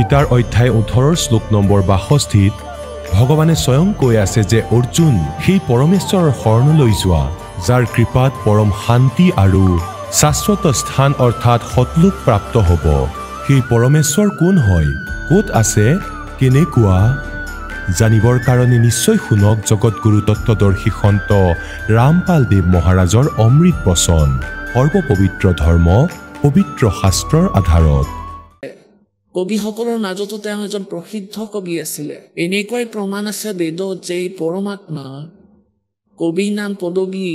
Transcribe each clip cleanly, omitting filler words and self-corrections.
গীতাৰ অধ্যায় 18 শ্লোক নম্বৰ 62 ভগৱানে স্বয়ং কৈ আছে যে অৰ্জুন সেই পৰমেশ্বৰৰ শৰণলৈ যোৱা যাৰ কৃপাত পৰম শান্তি আৰু শাশ্বত স্থান অৰ্থাৎ সতলোক প্ৰাপ্ত হ'ব। সেই পৰমেশ্বৰ কোন হয়, ক'ত আছে, কেনেকুৱা জানিবৰ কাৰণে নিশ্চয় শুনক জগতগুৰু তত্ত্বদৰ্শী সন্ত ৰামপাল দেৱ মহাৰাজৰ অমৃত বচন। সৰ্বপবিত্ৰ ধৰ্ম পবিত্ৰ শাস্ত্ৰৰ আধাৰত। কবিসকলৰ মাজতো তেওঁ এজন প্ৰসিদ্ধ কবি আছিলে। এনেকুৱাই প্ৰমাণ আছে বেদত যে পৰমাত্মা কবি নাম পদবী,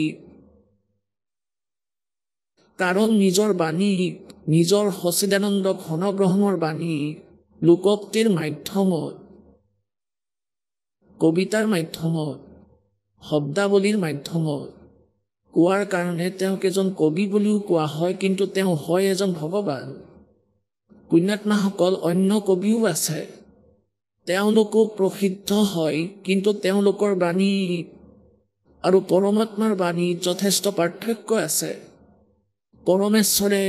কাৰণ নিজৰ বাণী, নিজৰ সচিদানন্দ ঘন ব্ৰহ্মৰ বাণী লোকোক্তিৰ মাধ্যমত, কবিতাৰ মাধ্যমত, শব্দাৱলীৰ মাধ্যমত কোৱাৰ কাৰণে তেওঁক এজন কবি বুলিও কোৱা হয়, কিন্তু তেওঁ হয় এজন ভগৱান। পুণ্যাত্মাসকল অন্য কবিও আছে, তেওঁলোকো প্ৰসিদ্ধ হয়, কিন্তু তেওঁলোকৰ বাণী আৰু পৰমাত্মাৰ বাণীত যথেষ্ট পাৰ্থক্য আছে। পৰমেশ্বৰে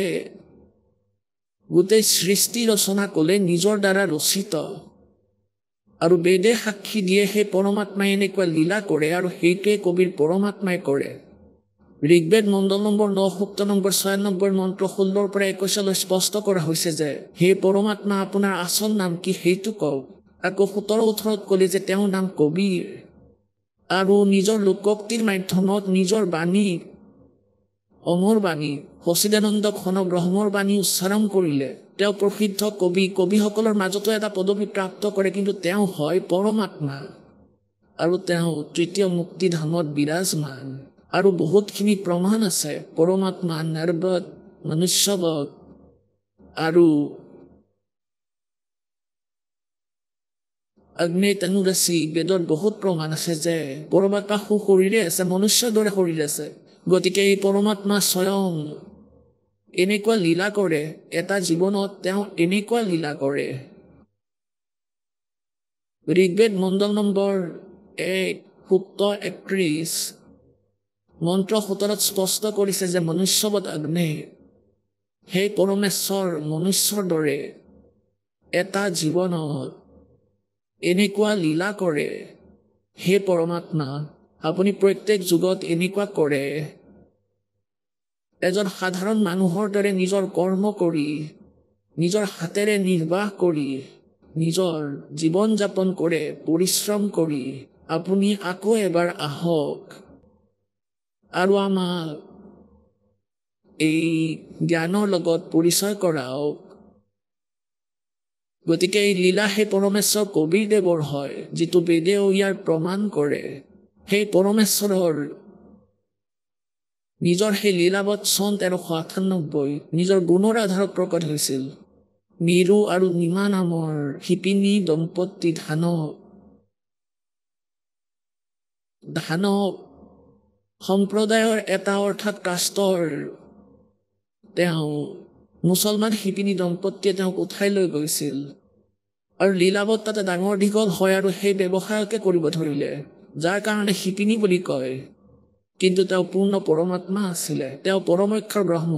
গোটেই সৃষ্টি ৰচনা কৰিলে নিজৰ দ্বাৰা ৰচিত, আৰু বেদে সাক্ষী দিয়ে সেই পৰমাত্মাই এনেকুৱা লীলা কৰে, আৰু সেইটোৱে কবিৰ পৰমাত্মাই কৰে। ঋগ্বেদ মণ্ডল নম্বৰ 9 সূক্ত নম্বৰ 96 মন্ত্ৰ 16 পৰা 21 স্পষ্ট কৰা হৈছে যে হে পৰমাত্মা আপোনাৰ আচল নাম কি সেইটো কওক। আকৌ 17-18 ক'লে যে তেওঁৰ নাম কবিৰ, আৰু নিজৰ লোকোক্তিৰ মাধ্যমত নিজৰ বাণী, অমৰ বাণী, সচিদানন্দ ঘন ব্ৰহ্মৰ বাণী উচ্চাৰণ কৰিলে তেওঁ প্ৰসিদ্ধ কবি। কবিসকলৰ মাজতো এটা পদবী প্ৰাপ্ত কৰে, কিন্তু তেওঁ হয় পৰমাত্মা, আৰু তেওঁ তৃতীয় মুক্তিধামত বিৰাজমান। আৰু বহুতখিনি প্ৰমাণ আছে পৰমাত্মা নিৰ্বধ, মনুষ্যবধ আৰু অগ্নিতনুৰাশি বেদত বহুত প্ৰমাণ আছে যে পৰমাত্মা শৰীৰে আছে, মনুষ্যৰ দৰে শৰীৰ আছে। গতিকে এই পৰমাত্মা স্বয়ং এনেকুৱা লীলা কৰে, এটা জীৱনত তেওঁ এনেকুৱা লীলা কৰে। ঋগ্বেদ মণ্ডল নম্বৰ 1 সূক্ত 31 মন্ত্ৰ 17 স্পষ্ট কৰিছে যে মনুষ্যবধ অগ্নি, সেই পৰমেশ্বৰ মনুষ্যৰ দৰে এটা জীৱনত এনেকুৱা লীলা কৰে। হে পৰমাত্মা আপুনি প্ৰত্যেক যুগত এনেকুৱা কৰে, এজন সাধাৰণ মানুহৰ দৰে নিজৰ কৰ্ম কৰি, নিজৰ হাতেৰে নিৰ্বাহ কৰি, নিজৰ জীৱন যাপন কৰে, পৰিশ্ৰম কৰি আপুনি আকৌ এবাৰ আহক আৰু আমাক এই জ্ঞানৰ লগত পৰিচয় কৰাওক। গতিকে এই লীলা সেই পৰমেশ্বৰ কবিৰ দেৱৰ হয়, যিটো বেদেও ইয়াৰ প্ৰমাণ কৰে। সেই পৰমেশ্বৰৰ নিজৰ সেই লীলাবৎ চন 1398 নিজৰ গুণৰ আধাৰত প্ৰকট হৈছিল। মিৰু আৰু নিমা নামৰ শিপিনী দম্পতী ধানক সম্প্ৰদায়ৰ এটা অৰ্থাৎ কাষ্টৰ তেওঁ মুছলমান শিপিনী দম্পতীয়ে তেওঁক উঠাই লৈ গৈছিল, আৰু লীলাবৎ তাতে ডাঙৰ দীঘল হয়, আৰু সেই ব্যৱসায়কে কৰিব ধৰিলে, যাৰ কাৰণে শিপিনী বুলি কয়। কিন্তু তেওঁ পূৰ্ণ পৰমাত্মা আছিলে, তেওঁ পৰমক্ষৰ ব্ৰহ্ম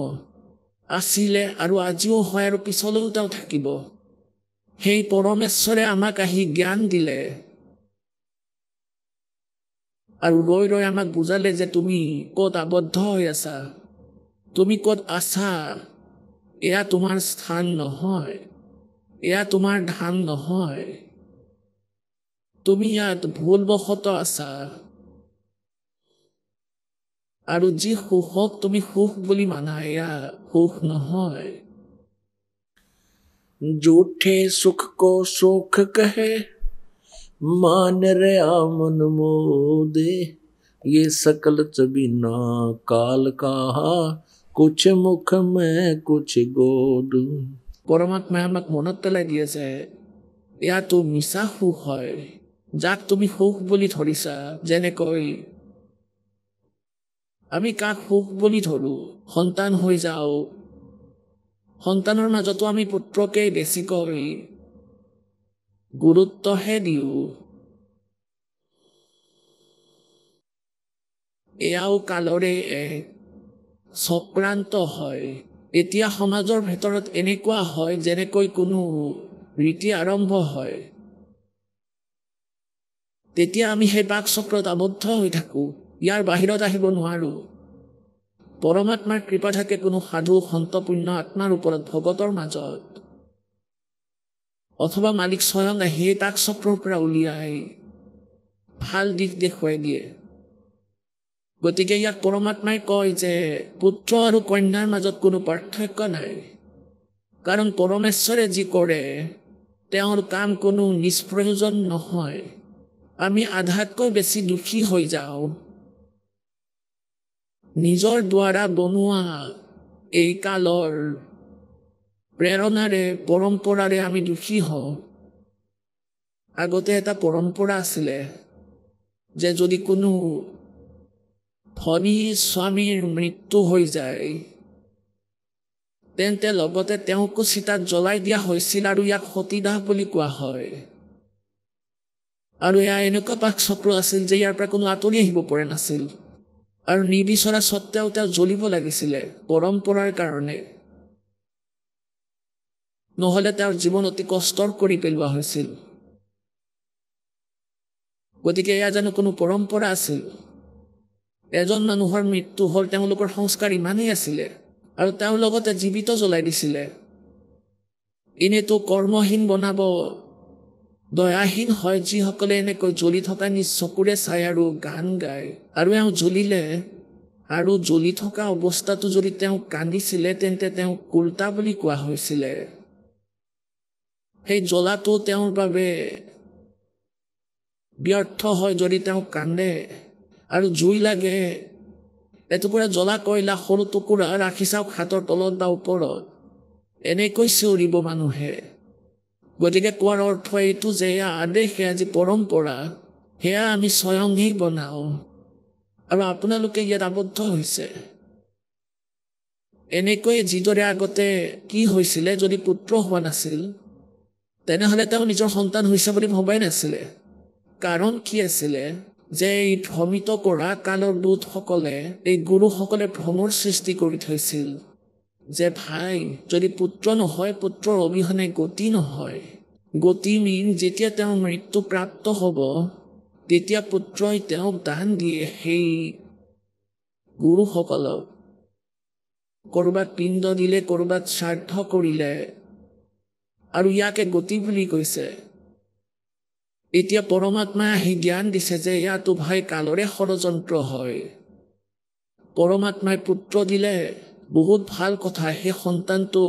আছিলে, আৰু আজিও হয়, আৰু পিছলৈও তেওঁ থাকিব। সেই পৰমেশ্বৰে আমাক আহি জ্ঞান দিলে, আৰু ৰৈ ৰৈ আমাক বুজালে যে তুমি ক'ত আবদ্ধ হৈ আছা, তুমি ক'ত আছা, এয়া তোমাৰ স্থান নহয়, এয়া তোমাৰ ধাম নহয়, তুমি ইয়াত ভুলবশত আছা, আৰু যি সুখক তুমি সুখ বুলি মানা এয়া সুখ নহয়। झूठे सुख को सुख कहे मान रहा मन मोदे, ये सकल चबीना काल कहा कुछ मुख में कुछ गोद। পৰমাত্মাই আমাক মনত পেলাই দিয়ে যে এয়াতো মিছা সুখ হয়, যাক তুমি সুখ বুলি ধৰিছা। যেনেকৈ আমি কাক সুখ বুলি ধৰো, সন্তান হৈ যাওঁ, সন্তানৰ মাজতো আমি পুত্ৰকেই বেছিকৈ গুৰুত্বহে দিওঁ। এয়াও কালৰে এক চক্ৰান্ত হয়। এতিয়া সমাজৰ ভিতৰত এনেকুৱা হয় যেনেকৈ কোনো ৰীতি আৰম্ভ হয় তেতিয়া আমি সেই বাক চক্ৰত আবদ্ধ হৈ থাকোঁ ইয়াৰ বাহিৰত আহিব নোৱাৰোঁ পৰমাত্মাৰ কৃপা থাকে কোনো সাধু সন্ত পুণ্য আত্মাৰ ওপৰত ভগতৰ মাজত অথবা মালিক স্বয়ং আহি তাক চক্ৰৰ পৰা উলিয়াই ভাল দিশ দেখুৱাই দিয়ে গতিকে ইয়াত পৰমাত্মাই কয় যে পুত্ৰ আৰু কন্যাৰ মাজত কোনো পাৰ্থক্য নাই কাৰণ পৰমেশ্বৰে যি কৰে তেওঁৰ কাম কোনো নিষ্প্ৰয়োজন নহয় আমি আধাতকৈ বেছি দুখী হৈ যাওঁ নিজৰ দ্বাৰা বনোৱা এই কালৰ প্ৰেৰণাৰে পৰম্পৰাৰে আমি দুখী হওঁ আগতে এটা পৰম্পৰা আছিলে যে যদি কোনো ধনী স্বামীৰ মৃত্যু হৈ যায় তেন্তে লগতে তেওঁকো চিতাত জ্বলাই দিয়া হৈছিল আৰু ইয়াক সতীদাহ বুলি কোৱা হয় আৰু এয়া এনেকুৱা পাক চক্ৰ আছিল যে ইয়াৰ পৰা কোনো আঁতৰি আহিব পৰা নাছিল আৰু নিবিচৰা সত্ত্বেও তেওঁ জ্বলিব লাগিছিলে পৰম্পৰাৰ কাৰণে নহ'লে তেওঁৰ জীৱন অতি কষ্টৰ কৰি পেলোৱা হৈছিল গতিকে এয়া জানো কোনো পৰম্পৰা আছিল এজন মানুহৰ মৃত্যু হ'ল তেওঁলোকৰ সংস্কাৰ ইমানেই আছিলে আৰু তেওঁৰ লগতে জীৱিত জ্বলাই দিছিলে এনেতো কৰ্মহীন বনাব দয়াহীন হয় যিসকলে এনেকৈ জ্বলি থকা নিজ চকুৰে চাই আৰু গান গায় আৰু এওঁ জ্বলিলে আৰু জ্বলি থকা অৱস্থাটো যদি তেওঁ কান্দিছিলে তেন্তে তেওঁ কুৰ্তা বুলি কোৱা হৈছিলে সেই জ্বলাটো তেওঁৰ বাবে ব্যৰ্থ হয় যদি তেওঁ কান্দে আৰু জুই লাগে এটুকুৰা জ্বলা কয়লা সৰু টুকুৰা ৰাখি চাওক হাতৰ তলত বা ওপৰত এনেকৈ চিঞৰিব মানুহে গতিকে কোৱাৰ অৰ্থ এইটো যে এয়া আদেশ সেয়া যি পৰম্পৰা সেয়া আমি স্বয়ংহি বনাওঁ আৰু আপোনালোকে ইয়াত আবদ্ধ হৈছে এনেকৈ যিদৰে আগতে কি হৈছিলে যদি পুত্ৰ হোৱা নাছিল তেনেহ'লে তেওঁ নিজৰ সন্তান হৈছে বুলি ভবাই নাছিলে কাৰণ কি আছিলে যে এই ভ্ৰমিত কৰা কালৰ দূতসকলে এই গুৰুসকলে ভ্ৰমৰ সৃষ্টি কৰি থৈছিল যে ভাই যদি পুত্ৰ নহয় পুত্ৰৰ অবিহনে গতি নহয় গতি মিন যেতিয়া তেওঁ মৃত্যু প্ৰাপ্ত হ'ব তেতিয়া পুত্ৰই তেওঁক দান দিয়ে সেই গুৰুসকলক ক'ৰবাত পিণ্ড দিলে ক'ৰবাত শ্ৰাদ্ধ কৰিলে আৰু ইয়াকে গতি বুলি কৈছে এতিয়া পৰমাত্মাই আহি জ্ঞান দিছে যে ইয়াতো ভাই কালৰে ষড়যন্ত্ৰ হয় পৰমাত্মাই পুত্ৰ দিলে বহুত ভাল কথা সেই সন্তানটো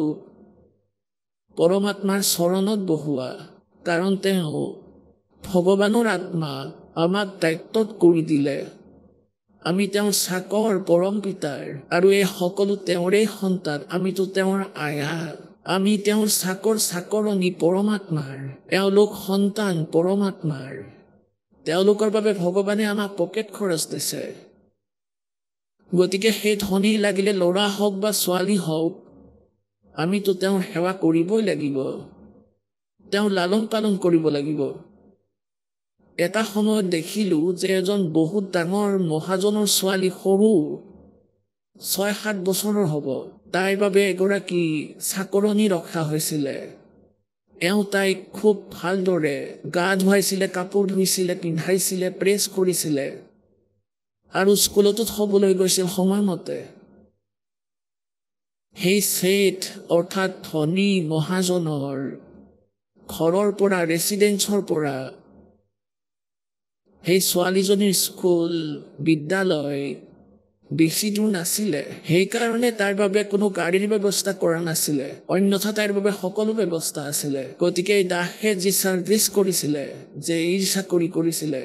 পৰমাত্মাৰ চৰণত বহোৱা কাৰণ তেওঁ ভগৱানৰ আত্মা আমাক দায়িত্বত কৰি দিলে আমি তেওঁৰ চাকৰ পৰম পিতাৰ আৰু এই সকলো তেওঁৰে সন্তান আমিতো তেওঁৰ আয়া আমি তেওঁৰ চাকৰণী পৰমাত্মাৰ এওঁলোক সন্তান পৰমাত্মাৰ তেওঁলোকৰ বাবে ভগৱানে আমাক পকেট খৰচ দিছে গতিকে সেই ধনী লাগিলে ল'ৰা হওক বা ছোৱালী হওক আমিতো তেওঁৰ সেৱা কৰিবই লাগিব তেওঁ লালন পালন কৰিব লাগিব এটা সময়ত দেখিলোঁ যে এজন বহুত ডাঙৰ মহাজনৰ ছোৱালী সৰু 6-7 বছৰৰ হ'ব তাইৰ বাবে এগৰাকী চাকৰণী ৰখা হৈছিলে এওঁ তাইক খুব ভালদৰে গা ধুৱাইছিলে কাপোৰ ধুইছিলে পিন্ধাইছিলে প্ৰেছ কৰিছিলে আৰু স্কুলতো থ'বলৈ গৈছিল সময়মতে সেই ছেট অৰ্থাৎ ধনী মহাজনৰ ঘৰৰ পৰা ৰেচিডেন্সৰ পৰা সেই ছোৱালীজনীৰ স্কুল বিদ্যালয় বেছি দূৰ নাছিলে সেইকাৰণে তাইৰ বাবে কোনো গাড়ীৰ ব্যৱস্থা কৰা নাছিলে অন্যথা তাইৰ বাবে সকলো ব্যৱস্থা আছিলে গতিকে দাসে যি চাৰ্ভিচ কৰিছিলে যে এই চাকৰি কৰিছিলে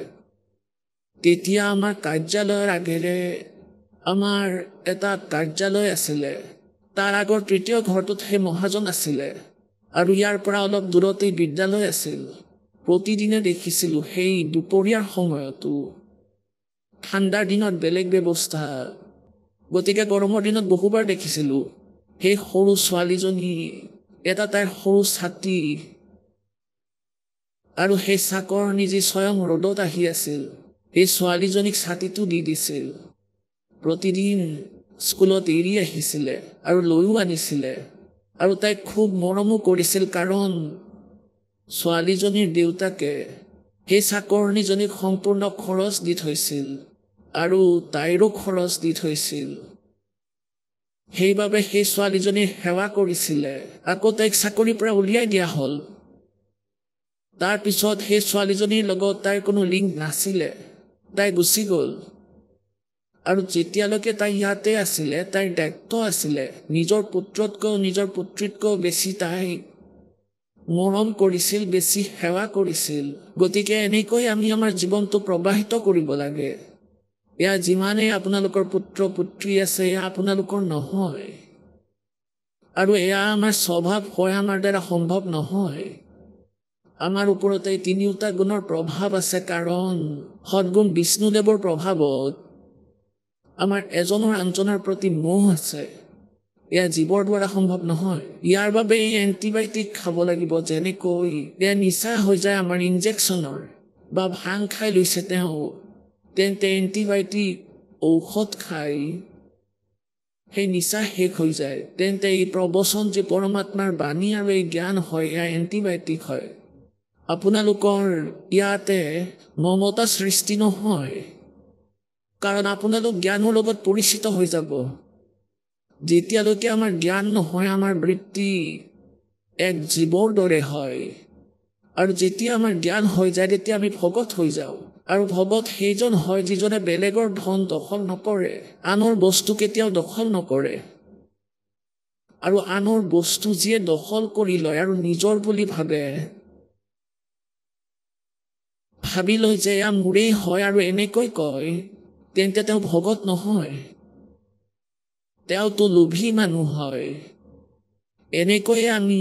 তেতিয়া আমাৰ কাৰ্যালয়ৰ আগেৰে আমাৰ এটা কাৰ্যালয় আছিলে তাৰ আগৰ তৃতীয় ঘৰটোত সেই মহাজন আছিলে আৰু ইয়াৰ পৰা অলপ দূৰতেই বিদ্যালয় আছিল প্ৰতিদিনে দেখিছিলোঁ সেই দুপৰীয়াৰ সময়তো ঠাণ্ডাৰ দিনত বেলেগ ব্যৱস্থা গতিকে গৰমৰ দিনত বহুবাৰ দেখিছিলোঁ সেই সৰু ছোৱালীজনী এটা তাইৰ সৰু ছাতি আৰু সেই চাকৰণী যি স্বয়ং ৰ'দত আহি আছিল সেই ছোৱালীজনীক ছাতিটো দি দিছিল প্ৰতিদিন স্কুলত এৰি আহিছিলে আৰু লৈও আনিছিলে আৰু তাইক খুব মৰমো কৰিছিল কাৰণ ছোৱালীজনীৰ দেউতাকে সেই চাকৰণীজনীক সম্পূৰ্ণ খৰচ দি থৈছিল আৰু তাইৰো খৰচ দি থৈছিল। সেইবাবে সেই ছোৱালীজনীৰ সেৱা কৰিছিলে। আকৌ তাইক চাকৰিৰ পৰা উলিয়াই দিয়া হ'ল। তাৰ পিছত সেই ছোৱালীজনীৰ লগত তাইৰ কোনো লিংক নাছিলে, তাই গুচি গ'ল। আৰু যেতিয়ালৈকে তাই ইয়াতে আছিলে, তাইৰ দায়িত্ব আছিলে নিজৰ পুত্ৰতকৈ নিজৰ পুত্ৰীতকৈ বেছি তাইক মৰম কৰিছিল, বেছি সেৱা কৰিছিল। গতিকে এনেকৈ আমি আমাৰ জীৱনটো প্ৰবাহিত কৰিব লাগে। এয়া যিমানেই আপোনালোকৰ পুত্ৰ পুত্ৰী আছে, এয়া আপোনালোকৰ নহয়। আৰু এয়া আমাৰ স্বভাৱ হয়, আমাৰ দ্বাৰা সম্ভৱ নহয়। আমাৰ ওপৰতে তিনিওটা গুণৰ প্ৰভাৱ আছে, কাৰণ সদগুণ বিষ্ণুদেৱৰ প্ৰভাৱত আমাৰ এজনৰ আনজনৰ প্ৰতি মোহ আছে। এয়া জীৱৰ দ্বাৰা সম্ভৱ নহয়। ইয়াৰ বাবে এণ্টিবায়টিক খাব লাগিব। যেনেকৈ এয়া নিচা হৈ যায় আমাৰ ইনজেকশ্যনৰ, বা ভাং খাই লৈছে তেওঁ, তেন্তে এণ্টিবায়টিক ঔষধ খাই সেই নিচা শেষ হৈ যায়। তেন্তে এই প্ৰবচন যে পৰমাত্মাৰ বাণী আৰু এই জ্ঞান হয়, এয়া এণ্টিবায়টিক হয়। আপোনালোকৰ ইয়াতে মমতা সৃষ্টি নহয়, কাৰণ আপোনালোক জ্ঞানৰ লগত পৰিচিত হৈ যাব। যেতিয়ালৈকে আমাৰ জ্ঞান নহয়, আমাৰ বৃত্তি এক জীৱৰ দৰে হয়। আৰু যেতিয়া আমাৰ জ্ঞান হৈ যায়, তেতিয়া আমি ভগত হৈ যাওঁ। আৰু ভগত সেইজন হয় যিজনে বেলেগৰ ধন দখল নকৰে, আনৰ বস্তু কেতিয়াও দখল নকৰে। আৰু আনৰ বস্তু যিয়ে দখল কৰি লয় আৰু নিজৰ বুলি ভাবি লয় যে এয়া মোৰেই হয় আৰু এনেকৈ কয়, তেন্তে তেওঁ ভগত নহয়, তেওঁতো লোভী মানুহ হয়। এনেকৈয়ে আমি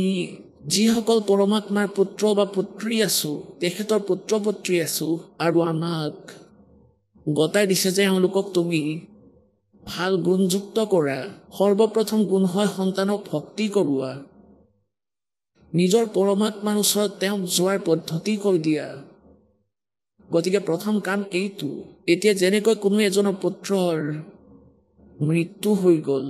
যিসকল পৰমাত্মাৰ পুত্ৰ বা পুত্ৰী আছো, তেখেতৰ পুত্ৰ পুত্ৰী আছো, আৰু আমাক গতাই দিছে যে এওঁলোকক তুমি ভাল গুণযুক্ত কৰা। সৰ্বপ্ৰথম গুণ হয় সন্তানক ভক্তি কৰোৱা, নিজৰ পৰমাত্মাৰ ওচৰত তেওঁক যোৱাৰ পদ্ধতি কৈ দিয়া। গতিকে প্ৰথম কাম এইটো। এতিয়া যেনেকৈ কোনো এজনৰ পুত্ৰৰ মৃত্যু হৈ গ'ল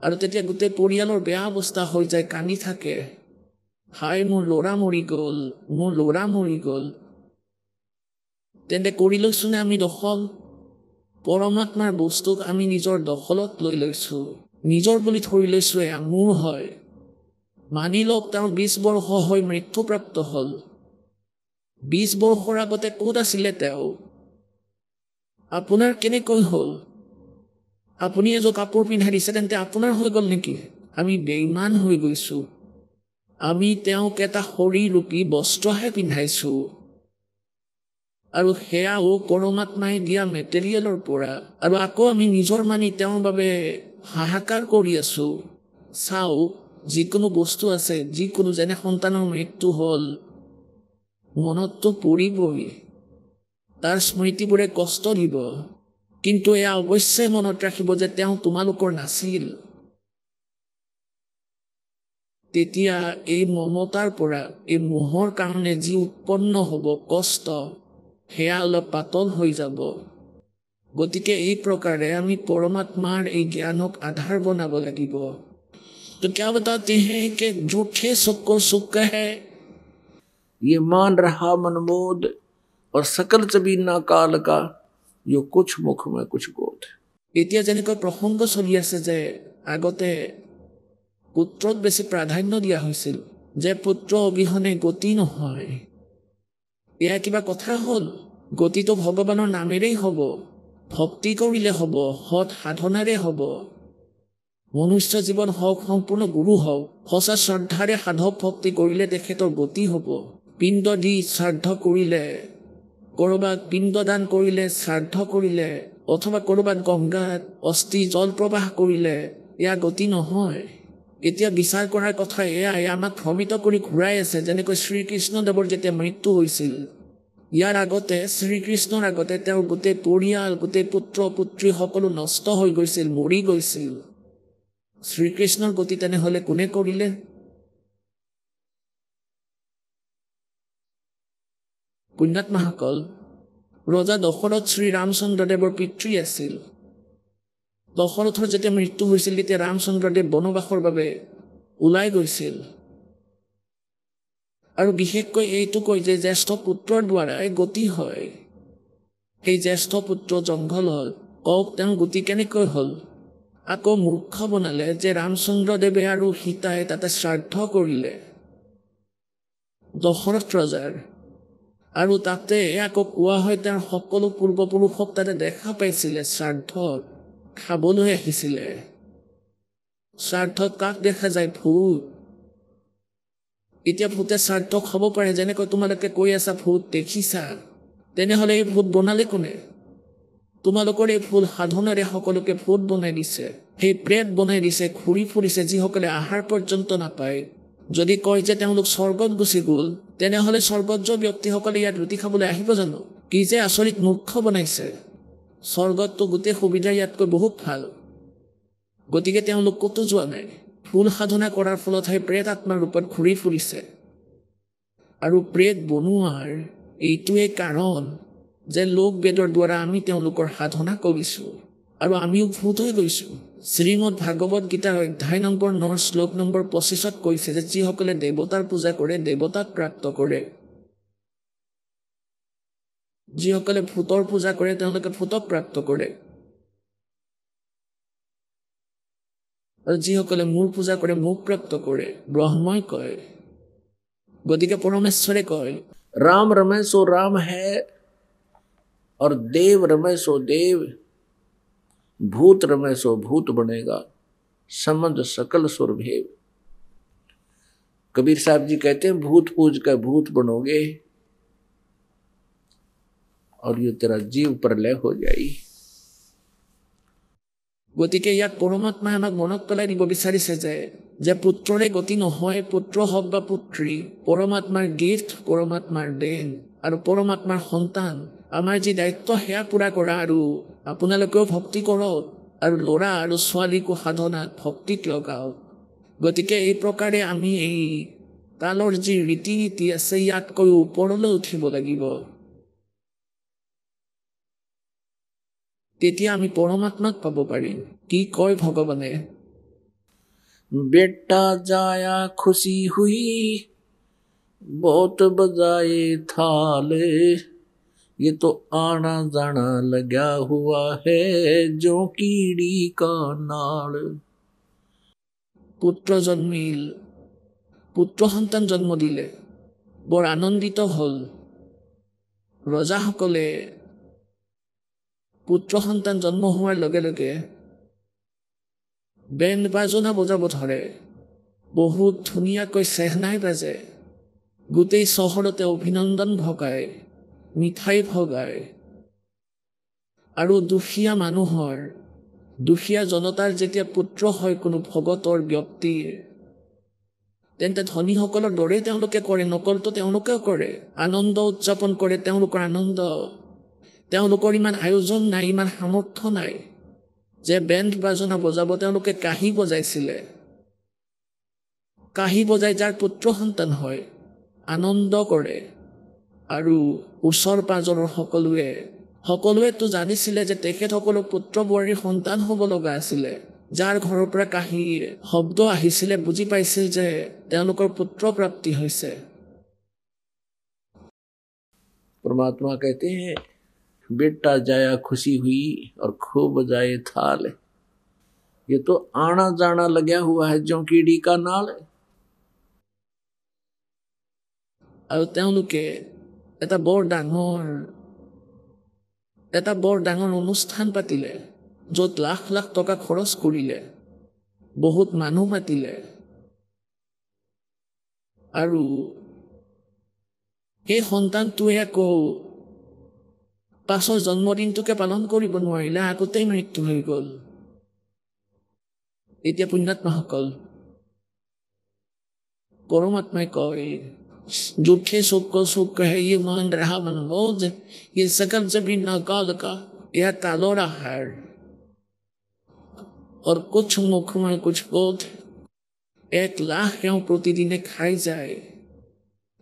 আৰু তেতিয়া গোটেই পৰিয়ালৰ বেয়া অৱস্থা হৈ যায়, কান্দি থাকে, হাই মোৰ ল'ৰা মৰি গ'ল, মোৰ ল'ৰা মৰি গ'ল। তেন্তে কৰি লৈছোনে আমি দখল? পৰমাত্মাৰ বস্তুক আমি নিজৰ দখলত লৈ লৈছো, নিজৰ বুলি ধৰি লৈছো, এয়া মোৰ হয়। মানি লওক তেওঁৰ 20 বৰ্ষ হৈ মৃত্যুপ্ৰাপ্ত হ'ল। 20 বৰ্ষৰ আগতে ক'ত আছিলে তেওঁ? আপোনাৰ কেনেকৈ হ'ল? আপুনি এযোৰ কাপোৰ পিন্ধাই দিছে, তেন্তে আপোনাৰ হৈ গ'ল নেকি? আমি বেইমান হৈ গৈছো। আমি তেওঁক এটা শৰীৰৰূপী বস্ত্ৰহে পিন্ধাইছো, আৰু সেয়াও পৰমাত্মাই দিয়া মেটেৰিয়েলৰ পৰা। আৰু আকৌ আমি নিজৰ মানি তেওঁৰ বাবে হাহাকাৰ কৰি আছো। চাওক, যিকোনো বস্তু আছে, যিকোনো, যেনে সন্তানৰ মৃত্যু হ'ল, মনততো পৰিবই, তাৰ স্মৃতিবোৰে কষ্ট দিব। কিন্তু এয়া অৱশ্যে মনত ৰাখিব যে তেওঁ তোমালোকৰ নাছিল। তেতিয়া এই মমতাৰ পৰা, এই মোহৰ কাৰণে যি উৎপন্ন হ'ব কষ্ট, সেয়া অলপ পাতল হৈ যাব। গতিকে এই প্ৰকাৰে আমি পৰমাত্মাৰ এই জ্ঞানক আধাৰ বনাব লাগিব। तो क्या बताते हैं कि झूठे सुख को सुख कहे, ये मान रहा मनमोद, और सकल चबीना काल का यो कुछ मुख में कुछ गोद। এতিয়া যেনেকৈ প্ৰসংগ চলি আছে যে আগতে পুত্ৰত বেছি প্ৰাধান্য দিয়া হৈছিল, যে পুত্ৰ অবিহনে গতি নহয়। এয়া কিবা কথা হ'ল? গতিটো ভগৱানৰ নামেৰেই হ'ব, ভক্তি কৰিলে হ'ব, সৎ সাধনাৰে হ'ব। মনুষ্য জীৱন হওক, সম্পূৰ্ণ গুৰু হওক, সঁচা শ্ৰদ্ধাৰে সাধক ভক্তি কৰিলে তেখেতৰ গতি হ'ব। পিণ্ড দি শ্ৰাদ্ধ কৰিলে, কৰবাত পিণ্ডদান কৰিলে, শ্ৰাদ্ধ কৰিলে, অথবা কৰবাত গংগাত অস্থি জল প্ৰবাহ কৰিলে, এয়া গতি নহয়। এতিয়া বিচাৰ কৰাৰ কথা এয়াই আমাক ভ্ৰমিত কৰি ঘূৰাই আছে। যেনেকৈ শ্ৰীকৃষ্ণদেৱৰ যেতিয়া মৃত্যু হৈছিল, ইয়াৰ আগতে, শ্ৰীকৃষ্ণৰ আগতে তেওঁৰ গোটেই পৰিয়াল, গোটেই পুত্ৰ পুত্ৰী সকলো নষ্ট হৈ গৈছিল, মৰি গৈছিল। শ্ৰীকৃষ্ণৰ গতি তেনেহলে কোনে কৰিলে? পুণ্যাত্মাসকল, ৰজা দশৰথ শ্ৰীৰামচন্দ্ৰদেৱৰ পিতৃ আছিল। দশৰথৰ যেতিয়া মৃত্যু হৈছিল, তেতিয়া ৰামচন্দ্ৰদেৱ বনবাসৰ বাবে ওলাই গৈছিল। আৰু বিশেষকৈ এইটো কয় যে জ্যেষ্ঠ পুত্ৰৰ দ্বাৰাই গতি হয়। সেই জ্যেষ্ঠ পুত্ৰ জংঘল হ'ল, কওক তেওঁ গতি কেনেকৈ হ'ল? আকৌ মূৰ্খ বনালে যে ৰামচন্দ্ৰদেৱে আৰু সীতাই তাতে শ্ৰাদ্ধ কৰিলে দশৰথ ৰজাৰ, আৰু তাতে আকৌ কোৱা হয় তেওঁৰ সকলো পূৰ্বপুৰুষক তাতে দেখা পাইছিলে, শ্ৰাদ্ধত খাবলৈ আহিছিলে। শ্ৰাদ্ধত কাক দেখা যায়? ভূত। এতিয়া ভূতে শ্ৰাদ্ধ খাব পাৰে, যেনেকৈ তোমালোকে কৈ আছা ভূত দেখিছা, তেনেহ'লে এই ভূত বনালে কোনে? তোমালোকৰ এই ভুল সাধনাৰে সকলোকে ভূত বনাই দিছে, সেই প্ৰেত বনাই দিছে, ঘূৰি ফুৰিছে, যিসকলে আহাৰ পৰ্যন্ত নাপায়। যদি কয় যে তেওঁলোক স্বৰ্গত গুচি গ'ল, তেনেহ'লে স্বৰ্গত যোৱা ব্যক্তিসকলে ইয়াত ৰুটি খাবলৈ আহিব জানো? কি যে আচৰিত মূৰ্খ বনাইছে। স্বৰ্গততো গোটেই সুবিধা ইয়াতকৈ বহুত ভাল, গতিকে তেওঁলোক ক'তো যোৱা নাই। ভুল সাধনা কৰাৰ ফলত সেই প্ৰেত আত্মাৰ ৰূপত ঘূৰি ফুৰিছে। আৰু প্ৰেত বনোৱাৰ এইটোৱে কাৰণ যে লোক বেদৰ দ্বাৰা আমি তেওঁলোকৰ সাধনা কৰিছোঁ আৰু আমিও ভূত হৈ গৈছোঁ। শ্ৰীমদ ভাগৱত গীতাৰ অধ্যায় নম্বৰ 9 শ্লোক নম্বৰ 25 কৈছে যে যিসকলে দেৱতাৰ পূজা কৰে দেৱতাক প্ৰাপ্ত কৰে, যিসকলে ভূতৰ পূজা কৰে তেওঁলোকে ভূতক প্ৰাপ্ত কৰে, আৰু যিসকলে মোৰ পূজা কৰে মোক প্ৰাপ্ত কৰে, ব্ৰহ্মই কয়। গতিকে পৰমেশ্বৰে কয়, राम रमे सो राम है और देव रमे सो देव, भूत रमे सो भूत बनेगा, समझ सकल सुर भेव। कबीर साहब जी कहते हैं भूत पूज कर भूत बनोगे और ये तेरा जीव प्रलय हो जाएगी। গতিকে ইয়াত পৰমাত্মাই আমাক মনত পেলাই দিব বিচাৰিছে যে পুত্ৰৰে গতি নহয়, পুত্ৰ হওক বা পুত্ৰী, পৰমাত্মাৰ গিফ্ট, পৰমাত্মাৰ দেন আৰু পৰমাত্মাৰ সন্তান। আমাৰ যি দায়িত্ব সেয়া পূৰা কৰা, আৰু আপোনালোকেও ভক্তি কৰক আৰু ল'ৰা আৰু ছোৱালীকো সাধনাত ভক্তিত লগাওক। গতিকে এই প্ৰকাৰে আমি এই কালৰ যি ৰীতি নীতি আছে ইয়াতকৈ ওপৰলৈ উঠিব লাগিব, তেতিয়া আমি পৰমাত্মাক পাব পাৰিম। কি কয় ভগৱানে? बेटा जाया खुशी हुई बहुत बजाए थाले, ये तो आना जाना लगा हुआ है जो कीड़ी का नाल। পুত্ৰ জন্মিল, পুত্ৰ সন্তান জন্ম দিলে, বৰ আনন্দিত হ'ল ৰজাসকলে। পুত্ৰ সন্তান জন্ম হোৱাৰ লগে লগে বেণ্ড বাজনা বজাব ধৰে, বহুত ধুনীয়াকৈ চেহনাই বাজে, গোটেই চহৰতে অভিনন্দন ভগায়, মিঠাই ভগায়, আৰু দুখীয়া মানুহৰ, দুখীয়া জনতাৰ যেতিয়া পুত্ৰ হয় কোনো ভগতৰ ব্যক্তিৰ, তেন্তে ধনীসকলৰ দৰে তেওঁলোকে কৰে, নকলটো তেওঁলোকেও কৰে, আনন্দ উদযাপন কৰে। তেওঁলোকৰ আনন্দ, তেওঁলোকৰ ইমান আয়োজন নাই, ইমান সামৰ্থ্য নাই যে বেণ্ড বাজনা বজাব। তেওঁলোকে কাঁহী বজাইছিলে, কাঁহী বজাই যাৰ পুত্ৰ সন্তান হয় আনন্দ কৰে। আৰু ওচৰ পাজৰৰ সকলোৱেতো জানিছিলে যে তেখেতসকলৰ পুত্ৰ বোৱাৰীৰ সন্তান হ'ব লগা আছিলে। যাৰ ঘৰৰ পৰা কাঁহীৰ শব্দ আহিছিলে বুজি পাইছিল যে তেওঁলোকৰ পুত্ৰ প্ৰাপ্তি হৈছে। परमात्मा कहते हैं बेटा जाया खुशी हुई और खूब बजाए थाल, ये तो आना जाना लगा हुआ है जो कीड़ी का नाल। আৰু তেওঁলোকে এটা বৰ ডাঙৰ অনুষ্ঠান পাতিলে, য'ত লাখ লাখ টকা খৰচ কৰিলে, বহুত মানুহ মাতিলে, আৰু সেই সন্তানটোৱে আকৌ পাছৰ জন্মদিনটোকে পালন কৰিব নোৱাৰিলে, আগতেই মৃত্যু হৈ গ'ল। এতিয়া পুণ্যাত্মাসকল, পৰমাত্মাই কয় झूठे सुख को सुख है ये मान रहा मनमोज, ये सकल जबी नाकाल का यह कालों है और कुछ मुख में कुछ बोध। 1 লাখ তেওঁ প্ৰতিদিনে খাই যায়,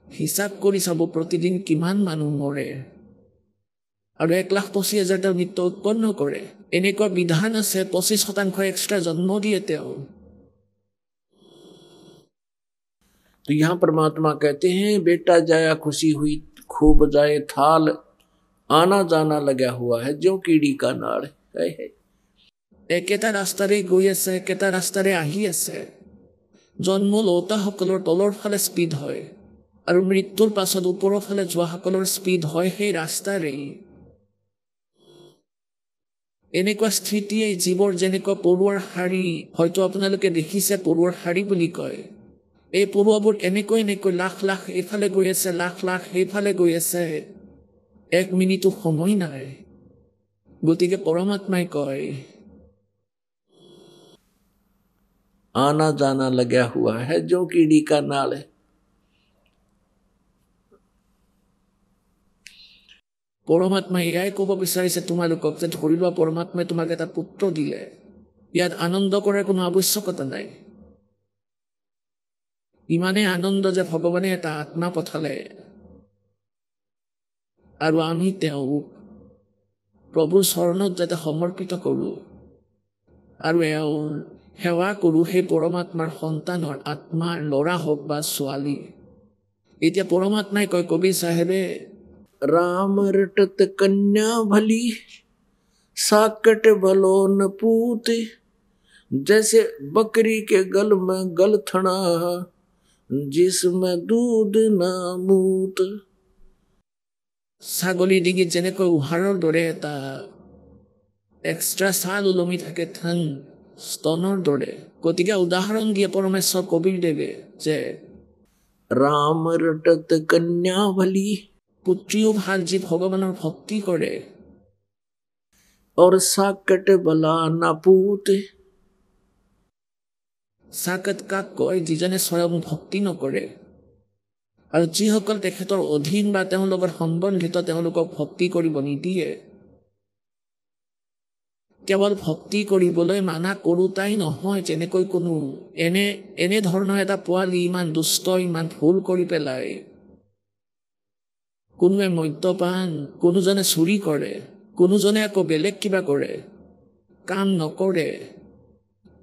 হিচাপ কৰি চাব প্ৰতিদিন কিমান মানুহ মৰে, আৰু 1,25,000 তেওঁ নিত্য উৎপন্ন কৰে। এনেকুৱা বিধান আছে, 25% এক্সট্ৰা জন্ম দিয়ে তেওঁ। तो यहाँ परमात्मा कहते हैं बेटा जाया खुशी हुई खूब जाए थाल, आना जाना लगा हुआ है जो कीड़ी का नाड़ है। একেটা ৰাস্তাৰে গৈ আছে, একেটা ৰাস্তাৰে আহি আছে। জন্ম লওঁতাসকলৰ তলৰ ফালে স্পীড হয় আৰু মৃত্যুৰ পাছত ওপৰৰ ফালে যোৱাসকলৰ স্পীড হয় সেই ৰাস্তাৰেই। এনেকুৱা স্থিতিয়ে জীৱৰ যেনেকুৱা পৰুৱাৰ শাৰী, হয়তো আপোনালোকে দেখিছে পৰুৱাৰ শাৰী বুলি কয়। এই পৰুৱাবোৰ এনেকৈ লাখ লাখ এইফালে গৈ আছে, লাখ লাখ সেইফালে গৈ আছে, 1 মিনিটো সময় নাই। গতিকে পৰমাত্মাই কয় आना जाना लगा हुआ है जो कीड़ी का नाल है। পৰমাত্মাই এয়াই ক'ব বিচাৰিছে তোমালোকক যে ধৰি লোৱা পৰমাত্মাই তোমাক এটা পুত্ৰ দিলে, ইয়াত আনন্দ কৰাৰ কোনো আৱশ্যকতা নাই। ইমানেই আনন্দ যে ভগৱানে এটা আত্মা পঠালে আৰু আমি তেওঁক প্ৰভুৰ চৰণত যাতে সমৰ্পিত কৰোঁ আৰু এওঁৰ সেৱা কৰোঁ সেই পৰমাত্মাৰ সন্তানৰ আত্মাৰ ল'ৰা হওক বা ছোৱালী। এতিয়া পৰমাত্মাই কয় কবি চাহেবে राम रटत कन्या भली साकट भलो न पूत, जैसे बकरी के गल में गलथना जिसमें दूध न मूत। ছাগলী ডিঙিত যেনেকৈ উহাৰৰ দৰে এটা এক্সট্ৰা ছাল ওলমি থাকে ঠান স্তনৰ দৰে। গতিকে উদাহৰণ দিয়ে পৰমেশ্বৰ কবিৰদেৱে যে राम रटत कन्या भली, পুত্ৰীও ভাল যি ভগৱানৰ ভক্তি কৰে, और साकट भला न पूत। চাকত কাক কয় যিজনে স্বয়ং ভক্তি নকৰে আৰু যিসকল তেখেতৰ অধীন বা তেওঁৰ লগত সম্বন্ধিত তেওঁলোকক ভক্তি কৰিব নিদিয়ে। কেৱল ভক্তি কৰিবলৈ মানা কৰোঁতাই নহয়, যেনেকৈ কোনো এনে ধৰণৰ এটা পোৱালি ইমান দুষ্ট, ইমান ভুল কৰি পেলাই, কোনোৱে মদ্যপান, কোনোজনে চুৰি কৰে, কোনোজনে আকৌ বেলেগ কিবা কৰে, কাম নকৰে।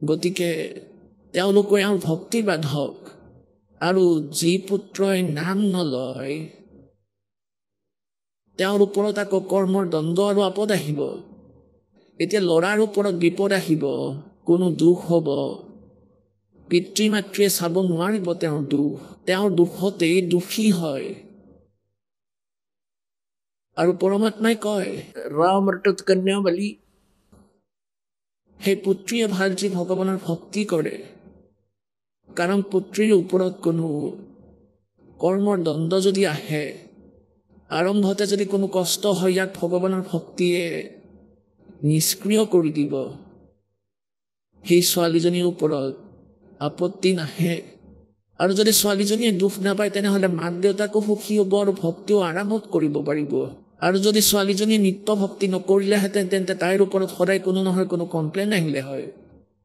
গতিকে তেওঁলোকে এওঁৰ ভক্তি বাধক। আৰু যি পুত্ৰই নাম নলয় তেওঁৰ ওপৰত আকৌ কৰ্মৰ দণ্ড আৰু আপদ আহিব। এতিয়া ল'ৰাৰ ওপৰত বিপদ আহিব, কোনো দুখ হ'ব, পিতৃ মাতৃয়ে চাব নোৱাৰিব তেওঁৰ দুখ, তেওঁৰ দুখতেই দুখী হয়। আৰু পৰমাত্মাই কয় राम रटत कन्या भली, সেই পুত্ৰীয়ে ভাল যি ভগৱানৰ ভক্তি কৰে, কাৰণ পুত্ৰীৰ ওপৰত কোনো কৰ্মৰ দণ্ড যদি আহে, আৰম্ভতে যদি কোনো কষ্ট হয়, ইয়াক ভগৱানৰ ভক্তিয়ে নিষ্ক্ৰিয় কৰি দিব। সেই ছোৱালীজনীৰ ওপৰত আপত্তি নাহে। আৰু যদি ছোৱালীজনীয়ে দুখ নাপায় তেনেহ'লে মাক দেউতাকো সুখী হ'ব আৰু ভক্তিও আৰামত কৰিব পাৰিব। আৰু যদি ছোৱালীজনীয়ে নিত্য ভক্তি নকৰিলেহেঁতেন তেন্তে তাইৰ ওপৰত সদায় কোনো নহয় কোনো কমপ্লেইন আহিলে হয়।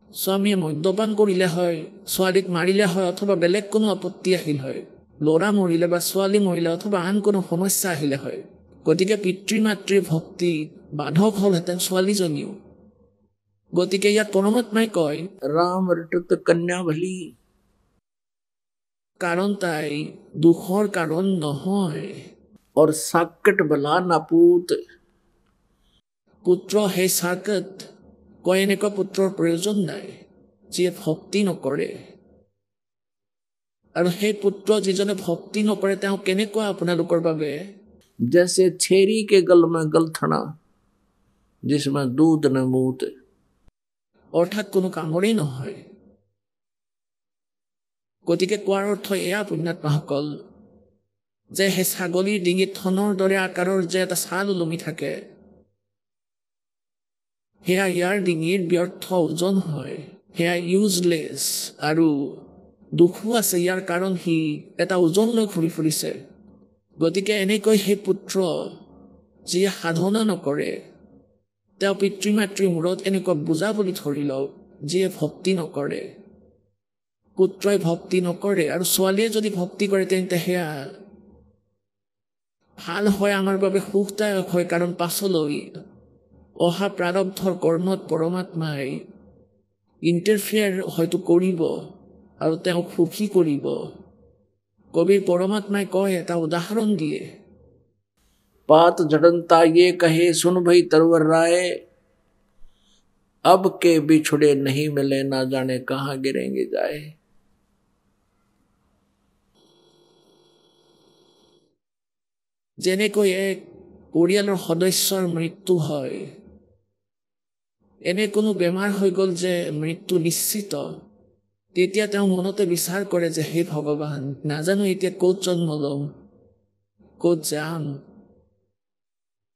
স্বামীয়ে মদ্যপান কৰিলে হয়, ছোৱালীক মাৰিলে হয়, অথবা বেলেগ কোনো আপত্তি আহিল হয়, ল'ৰা মৰিলে বা ছোৱালী মৰিলে অথবা আন কোনো সমস্যা আহিলে হয়। গতিকে পিতৃ মাতৃৰ ভক্তি বাধক হ'লহেঁতেন ছোৱালীজনীও। গতিকে ইয়াত পৰমাত্মাই কয় राम रटत कन्या भली, কাৰণ তাই দুখৰ কাৰণ নহয়। और साकट भला न पूत। পুত্ৰ সেই চাকত কয় এনেকুৱা পুত্ৰৰ প্ৰয়োজন নাই যিয়ে ভক্তি নকৰে। আৰু সেই পুত্ৰ যিজনে ভক্তি নকৰে তেওঁ কেনেকুৱা আপোনালোকৰ বাবে जैसे छेरी के गल में गलथना जिसमें दूध न मूत। অৰ্থাৎ কোনো কামৰেই নহয়। গতিকে কোৱাৰ অৰ্থ এয়া পুণ্যাত্মাসকল যে সেই ছাগলীৰ ডিঙিত থনৰ দৰে আকাৰৰ যে এটা ছাল ওলমি থাকে, সেয়া ইয়াৰ ডিঙিৰ ব্যৰ্থ ওজন হয়, সেয়া ইউজলেছ। আৰু দুখো আছে ইয়াৰ কাৰণ সি এটা ওজন লৈ ঘূৰি ফুৰিছে। গতিকে এনেকৈ সেই পুত্ৰ যিয়ে সাধনা নকৰে, তেওঁ পিতৃ মাতৃৰ মূৰত এনেকুৱা বোজা বুলি ধৰি লওক, যিয়ে ভক্তি নকৰে। পুত্ৰই ভক্তি নকৰে আৰু ছোৱালীয়ে যদি ভক্তি কৰে তেন্তে সেয়া ভাল হয়, আমাৰ বাবে সুখদায়ক হয়। কাৰণ পাছলৈ অহা প্ৰাৰব্ধৰ কৰ্মত পৰমাত্মাই ইণ্টাৰফেয়াৰ হয়তো কৰিব আৰু তেওঁক সুখী কৰিব। কবির পরমাত্মায় কয় এটা উদাহরণ দিয়ে, पात झड़नता ये कहे सुन भई तरवर राय, अब के बिछुड़े नहीं मिले ना जाने कहाँ गिरेंगे जाए। যেনেকৈ এক পৰিয়ালৰ সদস্যৰ মৃত্যু হয়, এনে কোনো বেমাৰ হৈ গ'ল যে মৃত্যু নিশ্চিত, তেতিয়া তেওঁ মনতে বিচাৰ কৰে যে হে ভগৱান, নাজানো এতিয়া ক'ত জন্ম ল'ম, ক'ত যাম।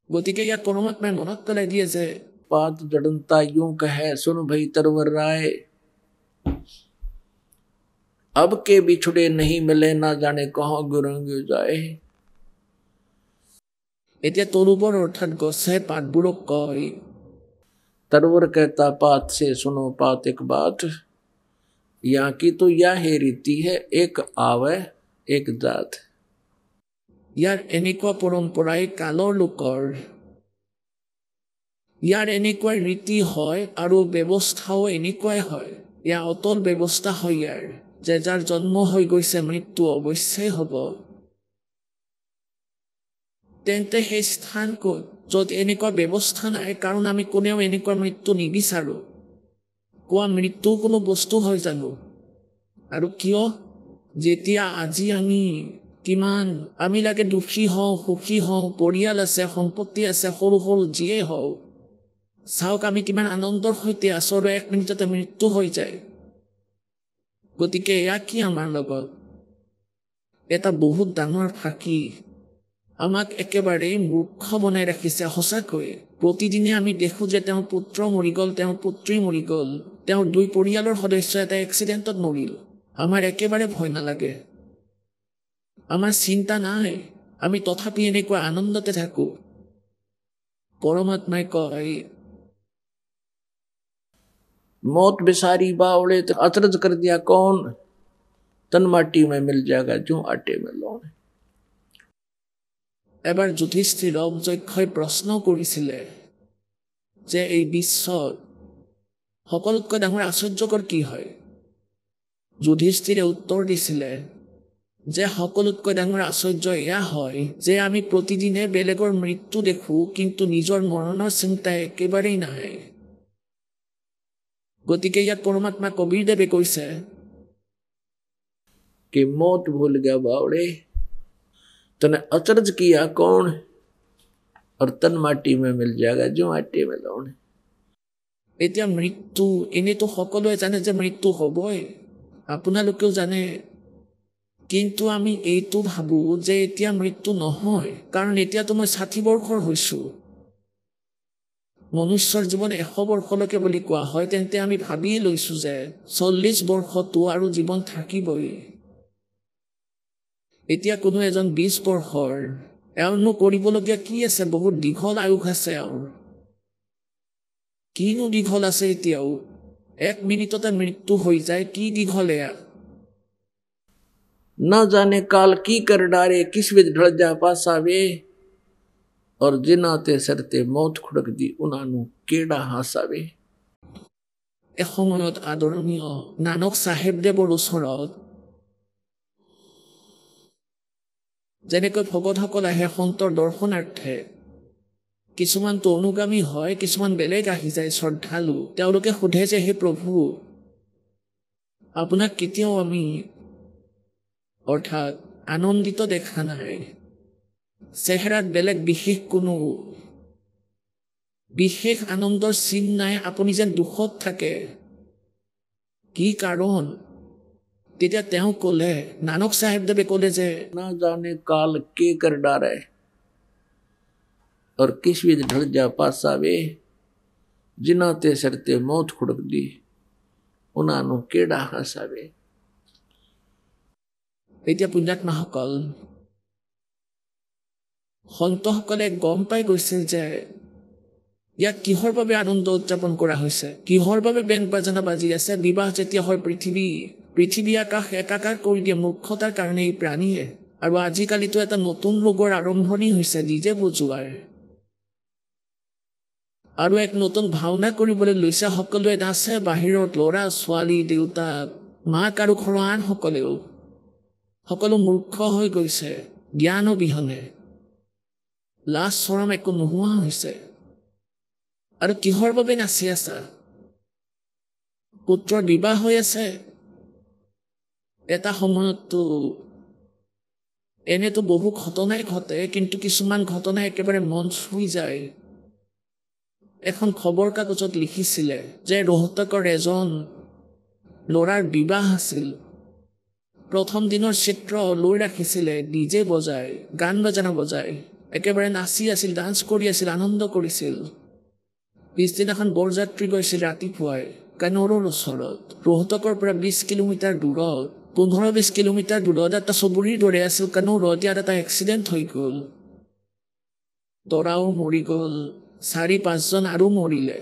গতিকে ইয়াত পৰমাত্মাই মনত পেলাই দিয়ে যে पात जड़नता यूं कहे सुन भई तरवर राय, अब के बिछुड़े नहीं मिले ना जाने कहाँ गिरेंगे जाए। এতিয়া তৰুবৰ অৰ্থাৎ গছে পাতবোৰক কয়, तरवर कहता पात से सुनो पात एक बात, यहाँ की तो यह है रीति है, एक आवे एक जात। ইয়াৰ এনেকুৱা পৰম্পৰাই কালৰ লোকৰ, ইয়াৰ এনেকুৱা ৰীতি হয় আৰু ব্যৱস্থাও এনেকুৱাই হয়। ইয়াৰ অটল ব্যৱস্থা হয় ইয়াৰ, যে যাৰ জন্ম হৈ গৈছে মৃত্যু অৱশ্যেই হ'ব। তেন্তে সেই স্থান ক'ত য'ত এনেকুৱা ব্যৱস্থা নাই, কাৰণ আমি কোনেও এনেকুৱা মৃত্যু নিবিচাৰোঁ। কোৱা মৃত্যু কোনো বস্তু হয় জানো? আৰু কিয়? যেতিয়া আজি আমি লাগে দুখী হওঁ, সুখী হওঁ, পৰিয়াল আছে, সম্পত্তি আছে, সৰু সৰু যিয়েই হওঁ, চাওক আমি কিমান আনন্দৰ সৈতে আছোঁ আৰু এক মিনিটতে মৃত্যু হৈ যায়। গতিকে এয়া কি আমাৰ লগত? এটা বহুত ডাঙৰ ফাঁকি, আমাক একেবাৰে মূৰ্খ বনাই ৰাখিছে। সঁচাকৈ প্ৰতিদিনে আমি দেখোঁ যে তেওঁৰ পুত্ৰ মৰি গ'ল, তেওঁৰ পুত্ৰী মৰি গ'ল, তেওঁৰ 2 পৰিয়ালৰ সদস্য এটা এক্সিডেণ্টত মৰিল। আমাৰ একেবাৰে ভয় নালাগে, আমাৰ চিন্তা নাই, আমি তথাপি এনেকুৱা আনন্দতে থাকোঁ। পৰমাত্মাই কয়, मौत बिसारी बावड़े तो अचरज कर दिया कौन, तन माटी में मिल जाएगा जो आटे में लौन। এবাৰ যুধিষ্ঠিৰক যক্ষই প্ৰশ্ন কৰিছিলে যে এই বিশ্বত সকলোতকৈ ডাঙৰ আশ্চৰ্যকৰ কি হয়? যুধিষ্ঠিৰে উত্তৰ দিছিলে যে সকলোতকৈ ডাঙৰ আশ্চৰ্য এয়া হয় যে আমি প্ৰতিদিনে বেলেগৰ মৃত্যু দেখোঁ, কিন্তু নিজৰ মৰণৰ চিন্তা একেবাৰেই নাই। গতিকে ইয়াত পৰমাত্মা কবিৰদেৱে কৈছে कि मौत भूल गया बावड़े, तने अचरज किया कौन, और तन माटी में मिल जाएगा जो आटे में लौन। এতিয়া মৃত্যু, এনেতো সকলোৱে জানে যে মৃত্যু হ'বই, আপোনালোকেও জানে, কিন্তু আমি এইটো ভাবোঁ যে এতিয়া মৃত্যু নহয়, কাৰণ এতিয়াতো মই 60 বৰ্ষৰ হৈছোঁ। মনুষ্যৰ জীৱন 100 বৰ্ষলৈকে বুলি কোৱা হয়, তেন্তে আমি ভাবিয়ে লৈছোঁ যে 40 বৰ্ষতো আৰু জীৱন থাকিবই। এতিয়া কোনো এজন 20 বৰ্ষৰ, এওঁনো কৰিবলগীয়া কি আছে? বহুত দীঘল আয়ুস আছে এওঁৰ। কিনো দীঘল আছে এতিয়াও? 1 মিনিটতে মৃত্যু হৈ যায়, কি দীঘল এয়া? न जाने काल की कर डारे, किस विध ढल जा पासावे, और जिनाते सरते मौत खुड़क दी उनानु केड़ा हासावे। এসময়ত আদৰণীয় নানক চাহেবদেৱৰ ওচৰত যেনেকৈ ভকতসকল আহে সন্তৰ দৰ্শনাৰ্থে, কিছুমানতো অনুগামী হয়, কিছুমান বেলেগ আহি যায় শ্ৰদ্ধালু। তেওঁলোকে সোধে যে হে প্ৰভু, আপোনাক কেতিয়াও আমি অৰ্থাৎ আনন্দিত দেখা নাই, চেহেৰাত বেলেগ বিশেষ আনন্দৰ চিন নাই, আপুনি যেন দুখত থাকে, কি কাৰণ? তেতিয়া তেওঁ ক'লে, নানক চাহেবদেৱে ক'লে যে न जाने काल के कर डारे, और किस विध ढल जा पासावे, जिनाते सरते मौत खुड़क दी उनानु केड़ा हासावे। এতিয়া পুণ্যাত্মাসকল, সন্তসকলে গম পাই গৈছিল যে ইয়াত কিহৰ বাবে আনন্দ উদযাপন কৰা হৈছে, কিহৰ বাবে বেংক বাজানা বাজি আছে। বিবাহ যেতিয়া হয়, পৃথিৱী আকাশ একাকাৰ কৰি দিয়ে মূৰ্খতাৰ কাৰণে এই প্ৰাণীয়ে। আৰু আজিকালিতো এটা নতুন ৰোগৰ আৰম্ভণি হৈছে, নিজে বুজোৱাৰ। আৰু এক নতুন ভাওনা কৰিবলৈ লৈছে, সকলোৱে নাচে, বাহিৰত ল'ৰা ছোৱালী, দেউতাক, মাক আৰু ঘৰৰ আনসকলেও সকলো মূৰ্খ হৈ গৈছে, জ্ঞান অবিহনে। লাজ চৰম একো নোহোৱা হৈছে। আৰু কিহৰ বাবে নাচি আছা? পুত্ৰৰ বিবাহ হৈ আছে। এটা সময়ততো এনেতো বহু ঘটনাই ঘটে, কিন্তু কিছুমান ঘটনা একেবাৰে মন চুই যায়। এখন খবৰ কাগজত লিখিছিলে যে ৰোহতকৰ এজন ল'ৰাৰ বিবাহ আছিল। প্ৰথম দিনৰ চিত্ৰ লৈ ৰাখিছিলে, ডিজে বজায়, গান বাজানা বজায়, একেবাৰে নাচি আছিল, ডান্স কৰি আছিল, আনন্দ কৰিছিল। পিছদিনাখন বৰযাত্ৰী গৈছিল ৰাতিপুৱাই কানৌৰৰ ওচৰত। ৰোহতকৰ পৰা 20 কিলোমিটাৰ দূৰত, 15-20 কিলোমিটাৰ দূৰত এটা চুবুৰীৰ দৰে আছিল কানৌৰত। ইয়াত এটা এক্সিডেণ্ট হৈ গ'ল। দৰাও মৰি গ'ল, 4-5 জন আৰু মৰিলে।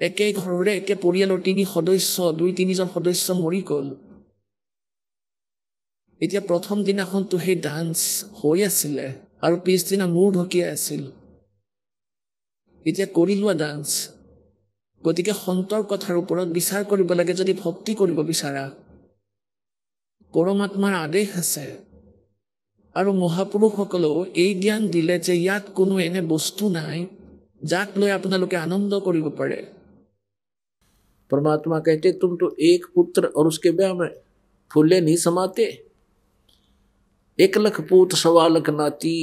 একে ঘৰৰে একে পৰিয়ালৰ 2-3জন সদস্য মৰি গ'ল। এতিয়া প্ৰথম দিনাখনতো সেই ডান্স হৈ আছিলে আৰু পিছদিনা মূৰ ঢকিয়াই আছিল। এতিয়া কৰি লোৱা ডান্স। গতিকে সন্তৰ কথাৰ ওপৰত বিচাৰ কৰিব লাগে। যদি ভক্তি কৰিব বিচাৰা, পৰমাত্মাৰ আদেশ আছে। আৰু মহাপুৰুষসকলেও এই জ্ঞান দিলে যে ইয়াত কোনো এনে বস্তু নাই যাক লৈ আপোনালোকে আনন্দ কৰিব পাৰে। परमात्मा कहते तुम तो एक पुत्र और उसके ब्याह में फूले नहीं समाते। 1 लाख पूत 1.25 लाख नाती,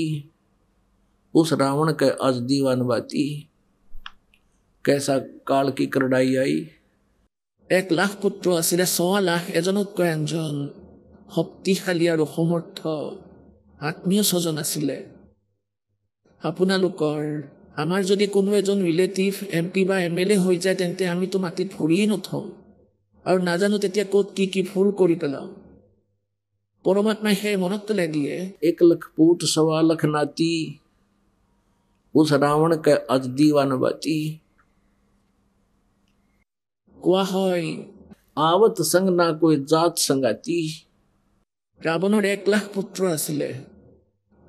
उस रावण के आज दीवान बाती। कैसा काल की करड़ाई आई। 1 লাখ পুত্ৰ আছিলে, 1.25 লাখ এজনতকৈ আনজন শক্তিশালী আৰু সমৰ্থ আত্মীয় স্বজন আছিলে। আপোনালোকৰ আমাৰ যদি কোনো এজন ৰিলেটিভ MP বা MLA হৈ যায়, তেন্তে আমিতো মাটিত ভৰিয়ে নথওঁ আৰু নাজানো তেতিয়া ক'ত কি ভুল কৰি পেলাওঁ। পৰমাত্মাই সেই মনত পেলাই দিয়ে। 1 लाख पूत 1.25 लाख नाती, उस रावण के आज दीवान बाती। কোৱা হয় आवत संग ना कोई जात संगाती। ৰাৱণৰ 1 লাখ পুত্ৰ আছিলে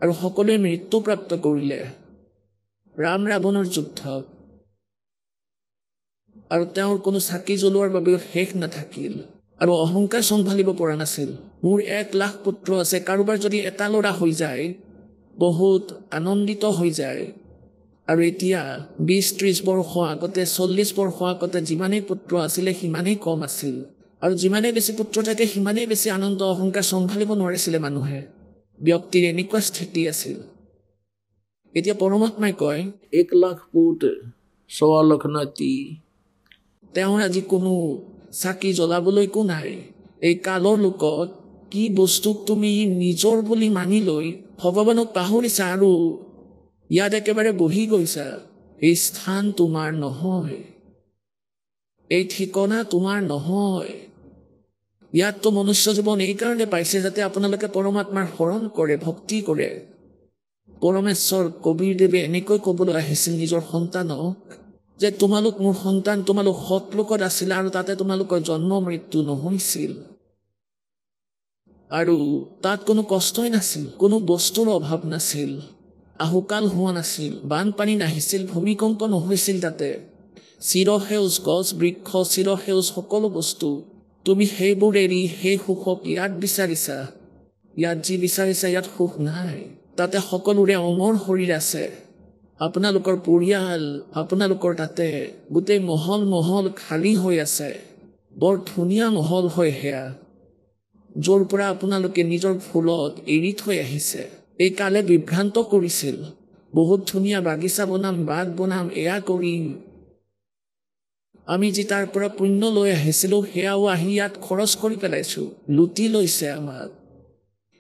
আৰু সকলোৱে মৃত্যুপ্ৰাপ্ত কৰিলে ৰাম ৰাৱণৰ যুদ্ধত। আৰু তেওঁৰ কোনো চাকি জ্বলোৱাৰ বাবেও শেষ নাথাকিল আৰু অহংকাৰ চম্ভালিব পৰা নাছিল। মোৰ 1 লাখ পুত্ৰ আছে, কাৰোবাৰ যদি এটা ল'ৰা হৈ যায় বহুত আনন্দিত হৈ যায়। আৰু এতিয়া 20-30 বৰ্ষ আগতে, 40 বৰ্ষ আগতে যিমানেই পুত্ৰ আছিলে সিমানেই কম আছিল। আৰু যিমানেই বেছি পুত্ৰ থাকে সিমানেই বেছি আনন্দ অহংকাৰ চম্ভালিব নোৱাৰিছিলে মানুহে। ব্যক্তিৰ এনেকুৱা স্থিতি আছিল। এতিয়া পৰমাত্মাই কয় 1 लाख पूत 1.25 लाख नाती। তেওঁৰ আজি কোনো চাকি জ্বলাবলৈ একো নাই। এই কালৰ লোকত কি বস্তুক তুমি নিজৰ বুলি মানি লৈ ভগৱানক পাহৰিছা আৰু ইয়াত একেবাৰে বহি গৈছা। এই স্থান তোমাৰ নহয়, এই ঠিকনা তোমাৰ নহয়। ইয়াততো মনুষ্য জীৱন এইকাৰণে পাইছে যাতে আপোনালোকে পৰমাত্মাৰ শৰণ কৰে, ভক্তি কৰে। পৰমেশ্বৰ কবীৰদেৱে এনেকৈ ক'বলৈ আহিছিল নিজৰ সন্তানক যে তোমালোক মোৰ সন্তান, তোমালোক সৎলোকত আছিল আৰু তাতে তোমালোকৰ জন্ম মৃত্যু নহৈছিল। আৰু তাত কোনো কষ্টই নাছিল, কোনো বস্তুৰ অভাৱ নাছিল, আহুকাল হোৱা নাছিল, বানপানী নাহিছিল, ভূমিকম্প নহৈছিল। তাতে চিৰসেউজ গছ বৃক্ষ, চিৰসেউজ সকলো বস্তু। তুমি সেইবোৰ এৰি সেই সুখক ইয়াত বিচাৰিছা। ইয়াত যি বিচাৰিছা ইয়াত সুখ নাই। তাতে সকলোৰে অমৰ শৰীৰ আছে। আপোনালোকৰ পৰিয়াল, আপোনালোকৰ তাতে গোটেই মহল মহল খালী হৈ আছে। বৰ ধুনীয়া মহল হয় সেয়া, য'ৰ পৰা আপোনালোকে নিজৰ ফুলত এৰি থৈ আহিছে। এই কালে বিভ্ৰান্ত কৰিছিল, বহুত ধুনীয়া বাগিচা বনাম, বাগ বনাম, এয়া কৰিম। আমি যি তাৰ পৰা পুণ্য লৈ আহিছিলোঁ সেয়াও আহি ইয়াত খৰচ কৰি পেলাইছোঁ, লুটি লৈছে আমাক।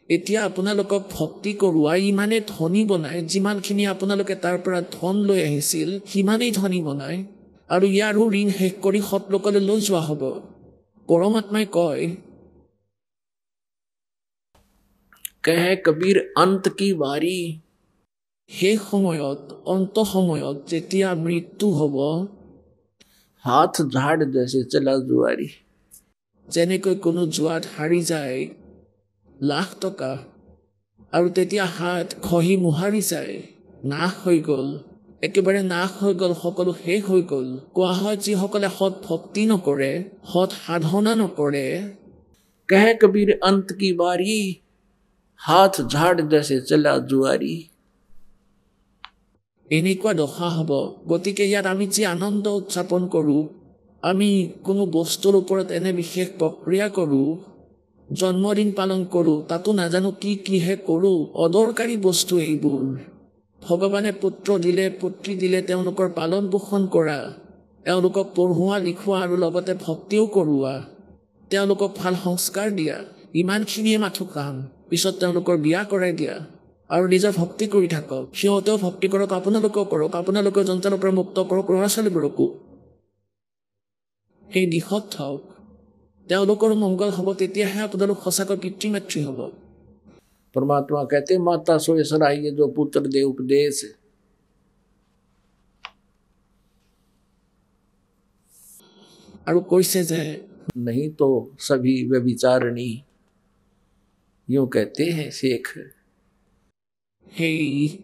এতিয়া আপোনালোকক ভক্তি কৰোৱা ইমানেই ধনী বনাই, যিমানখিনি আপোনালোকে তাৰ পৰা ধন লৈ আহিছিল সিমানেই ধনী বনাই আৰু ইয়াৰো ঋণ শেষ কৰি সৎলোকলৈ লৈ যোৱা হ'ব। পৰমাত্মাই কয় कहे कबीर अंत की बारी। সেই সময়ত, অন্ত সময়ত যেতিয়া মৃত্যু হ'ব, हाथ झाड़ जैसे चला जुआरी। যেনেকৈ কোনো জুৱাত হাৰি যায় লাখ টকা আৰু তেতিয়া হাত খহি মোহাৰি যায়, নাশ হৈ গ'ল, একেবাৰে নাশ হৈ গ'ল, সকলো শেষ হৈ গ'ল। কোৱা হয় যিসকলে সৎ ভক্তি নকৰে, সৎ সাধনা নকৰে, कहे कबीर अंत की बारी। हाथ झाड़ जैसे चला जुआरी। এনেকুৱা দশা হ'ব। গতিকে ইয়াত আমি যি আনন্দ উদযাপন কৰোঁ, আমি কোনো বস্তুৰ ওপৰত এনে বিশেষ প্ৰক্ৰিয়া কৰোঁ, জন্মদিন পালন কৰোঁ, তাতো নাজানো কিহে কৰোঁ, অদৰকাৰী বস্তু এইবোৰ। ভগৱানে পুত্ৰ দিলে, পুত্ৰী দিলে, তেওঁলোকৰ পালন পোষণ কৰা, তেওঁলোকক পঢ়োৱা লিখোৱা আৰু লগতে ভক্তিও কৰোৱা, তেওঁলোকক ভাল সংস্কাৰ দিয়া, ইমানখিনিয়ে মাথো কাম। পিছত তেওঁলোকৰ বিয়া কৰাই দিয়া আৰু নিজৰ ভক্তি কৰি থাকক। সিহঁতেও ভক্তি কৰক, আপোনালোকেও কৰক, আপোনালোকেও জঞ্জালৰ পৰা মুক্ত কৰক ল'ৰা ছোৱালীবোৰকো। সেই দিশত থাকক, তেওঁলোকৰ মংগল হ'ব, তেতিয়াহে আপোনালোক সঁচাকৈ পিতৃ মাতৃ হ'ব। परमात्मा कहते माता सोए सराहिए जो पुत्र दे उपदेश। আৰু কৈছে যে नहीं तो सभी व्यभिचारिणी, यूं कहते हैं शेख। সেই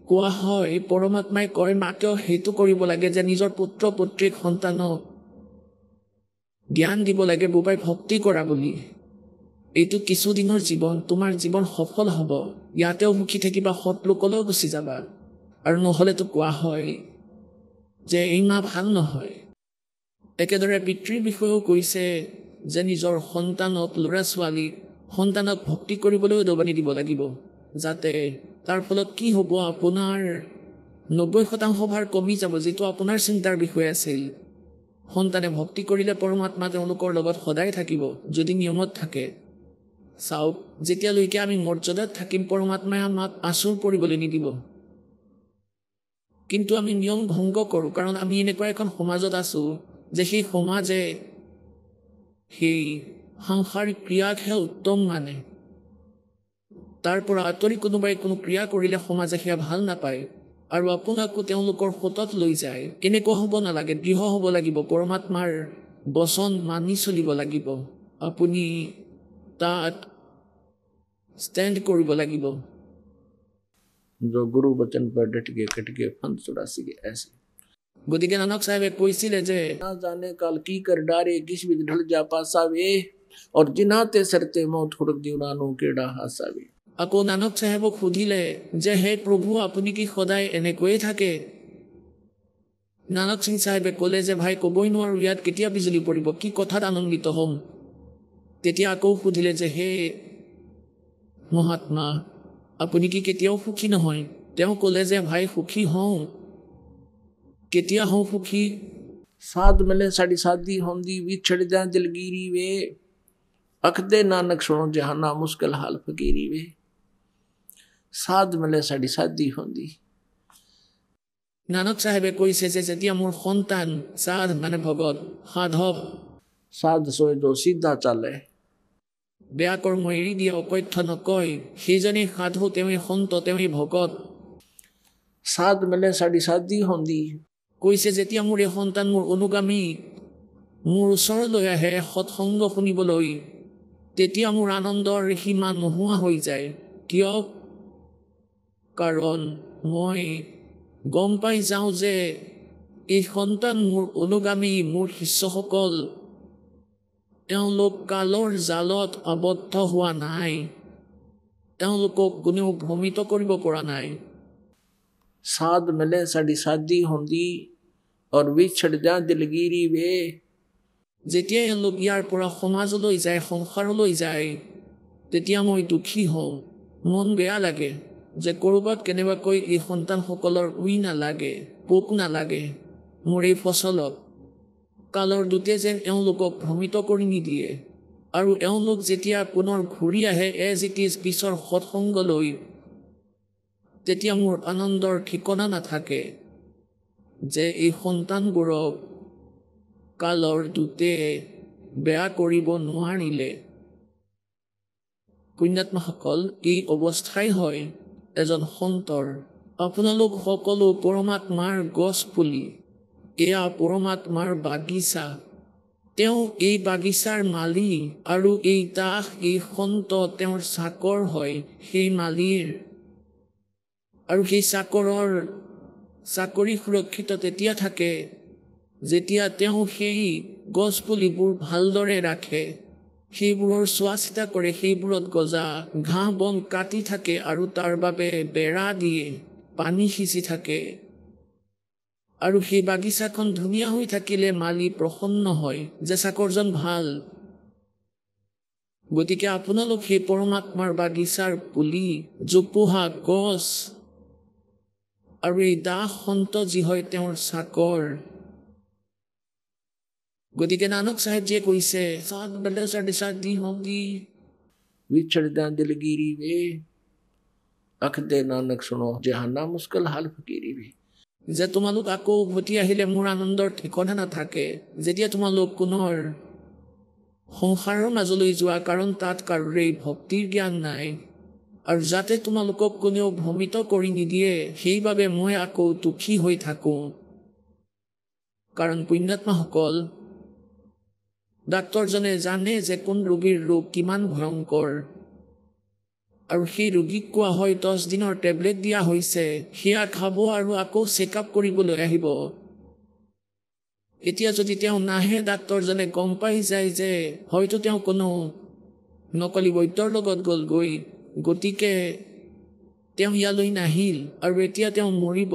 কোৱা হয়, পৰমাত্মাই কয় মাকেও সেইটো কৰিব লাগে যে নিজৰ পুত্ৰ পুত্ৰীক সন্তানক জ্ঞান দিব লাগে, বোপাই ভক্তি কৰা বুলি। এইটো কিছুদিনৰ জীৱন, তোমাৰ জীৱন সফল হ'ব, ইয়াতেও সুখী থাকিবা, সৎ লোকলৈও গুচি যাবা। আৰু নহ'লেতো কোৱা হয় যে এই মা ভাল নহয়। একেদৰে পিতৃৰ বিষয়েও কৈছে যে নিজৰ সন্তানক, ল'ৰা ছোৱালীক, সন্তানক ভক্তি কৰিবলৈও দবানি দিব লাগিব, যাতে তাৰ ফলত কি হ'ব, আপোনাৰ 90% ভাৰ কমি যাব, যিটো আপোনাৰ চিন্তাৰ বিষয় আছিল। সন্তানে ভক্তি কৰিলে পৰমাত্মা তেওঁলোকৰ লগত সদায় থাকিব, যদি নিয়মত থাকে। চাওক, যেতিয়ালৈকে আমি মৰ্যাদাত থাকিম, পৰমাত্মাই আমাক আচুৰ কৰিবলৈ নিদিব। কিন্তু আমি নিয়ম ভংগ কৰোঁ, কাৰণ আমি এনেকুৱা এখন সমাজত আছোঁ যে সেই সমাজে সেই সাংসাৰিক ক্ৰিয়াকহে উত্তম মানে। তাৰ পৰা আঁতৰি কোনোবাই কোনো ক্ৰিয়া কৰিলে সমাজে সেয়া ভাল নাপায় আৰু আপোনাকো তেওঁলোকৰ সোঁতত লৈ যায়। এনেকুৱা হ'ব নালাগে, দৃঢ় হ'ব লাগিব, পৰমাত্মাৰ বচন মানি চলিব লাগিব, আপুনি তাত ষ্টেণ্ড কৰিব লাগিব। जो गुरु वचन पर डट के कट के फंद चुरासी के ऐसे। গতিকে নানক চাহেবে কৈছিলে যে ना जाने काल की कर डारे किस भी ढल जा पासावे, और जिनाते सरते मौत खुड़क दीवानों केड़ा हासावे। আকৌ নানক চাহেবক সুধিলে যে হে প্ৰভু, আপুনি কি সদায় এনেকৈয়ে থাকে? নানক সিং চাহেবে ক'লে যে ভাই, ক'বই নোৱাৰোঁ ইয়াত কেতিয়া বিজুলী পৰিব, কি কথাত আনন্দিত হ'ম। তেতিয়া আকৌ সুধিলে যে হে মহাত্মা, আপুনি কি কেতিয়াও সুখী নহয়? তেওঁ ক'লে যে ভাই, সুখী হওঁ। কেতিয়া হওঁ সুখী? साध मिले साड़ी शादी होंदी, बिछड़ जा दिलगिरी वे, अखदे नानक सुनो जहाना मुश्किल हाल फकीरी वे। साध मिले साड़ी शादी होंदी। নানক চাহেবে কৈছে যে যেতিয়া মোৰ সন্তান, সাধ মানে ভগত, সাধক, साध सोए जो सीधा चले, বেয়া কৰ্ম এৰি দিয়ে, অকথ্য নকয়, সেইজনেই সাধু, তেওঁই সন্ত, তেওঁই ভগত। साध मिले साड़ी शादी होंदी। কৈছে যেতিয়া মোৰ এই সন্তান, মোৰ অনুগামী, মোৰ ওচৰলৈ আহে সৎসংগ শুনিবলৈ, তেতিয়া মোৰ আনন্দৰ সীমা নোহোৱা হৈ যায়। কিয়? কাৰণ মই গম পাই যাওঁ যে এই সন্তান, মোৰ অনুগামী, মোৰ শিষ্যসকল, তেওঁলোক কালৰ জালত আবদ্ধ হোৱা নাই, তেওঁলোকক কোনেও ভ্ৰমিত কৰিব পৰা নাই। साध मिले साड़ी शादी होंदी, और बिछड़ जा दिलगिरी वे। যেতিয়া এওঁলোক ইয়াৰ পৰা সমাজলৈ যায়, সংসাৰলৈ যায়, তেতিয়া মই দুখী হওঁ, মন বেয়া লাগে যে ক'ৰবাত কেনেবাকৈ এই সন্তানসকলৰ উই নালাগে, পোক নালাগে মোৰ এই ফচলত। কালৰ দূতে যেন এওঁলোকক ভ্ৰমিত কৰি নিদিয়ে। আৰু এওঁলোক যেতিয়া পুনৰ ঘূৰি আহে এজ ইট ইজ পিছৰ সৎসংগলৈ, তেতিয়া মোৰ আনন্দৰ ঠিকনা নাথাকে যে এই সন্তানবোৰক কালৰ দূতে বেয়া কৰিব নোৱাৰিলে। পুণ্যাত্মাসকল, এই অৱস্থাই হয় এজন সন্তৰ। আপোনালোক সকলো পৰমাত্মাৰ গছ পুলি, এয়া পৰমাত্মাৰ বাগিচা। তেওঁ এই বাগিচাৰ মালী, আৰু এই দাস, এই সন্ত তেওঁৰ চাকৰ হয়, সেই মালীৰ। আৰু সেই চাকৰৰ চাকৰি সুৰক্ষিত তেতিয়া থাকে যেতিয়া তেওঁ সেই গছপুলিবোৰ ভালদৰে ৰাখে, সেইবোৰৰ চোৱা চিতা কৰে, সেইবোৰত গজা ঘাঁহ বন কাটি থাকে আৰু তাৰ বাবে বেৰা দিয়ে, পানী সিঁচি থাকে। আৰু সেই বাগিচাখন ধুনীয়া হৈ থাকিলে মালি প্ৰসন্ন হয় যে চাকৰজন ভাল। গতিকে আপোনালোক সেই পৰমাত্মাৰ বাগিচাৰ পুলি, জোপোহা গছ আৰু এই দাস সন্ত যি হয় তেওঁৰ চাকৰ। গতিকে নানক চাহেবজীয়ে কৈছে विछड़दा दिलगिरी वे अखदे नानक सुनो जहाना मुश्किल हाल फकीरी वे যে তোমালোক আকৌ উভতি আহিলে মোৰ আনন্দৰ ঠিকনা নাথাকে। যেতিয়া তোমালোক পুনৰ সংসাৰৰ মাজলৈ যোৱা, কাৰণ তাত কাৰোৰেই ভক্তিৰ জ্ঞান নাই, আৰু যাতে তোমালোকক কোনেও ভ্ৰমিত কৰি নিদিয়ে সেইবাবে মই আকৌ দুখী হৈ থাকোঁ। কাৰণ পুণ্যাত্মাসকল, ডাক্তৰজনে জানে যে কোন ৰোগীৰ ৰোগ কিমান ভয়ংকৰ, আৰু সেই ৰোগীক কোৱা হয় 10 দিনৰ টেবলেট দিয়া হৈছে, সেয়া খাব আৰু আকৌ চেক আপ কৰিবলৈ আহিব। এতিয়া যদি তেওঁ নাহে, ডাক্তৰজনে গম পাই যায় যে হয়তো তেওঁ কোনো নকলি বৈদ্যৰ লগত গ'লগৈ, গতিকে তেওঁ ইয়ালৈ নাহিল আৰু এতিয়া তেওঁ মৰিব।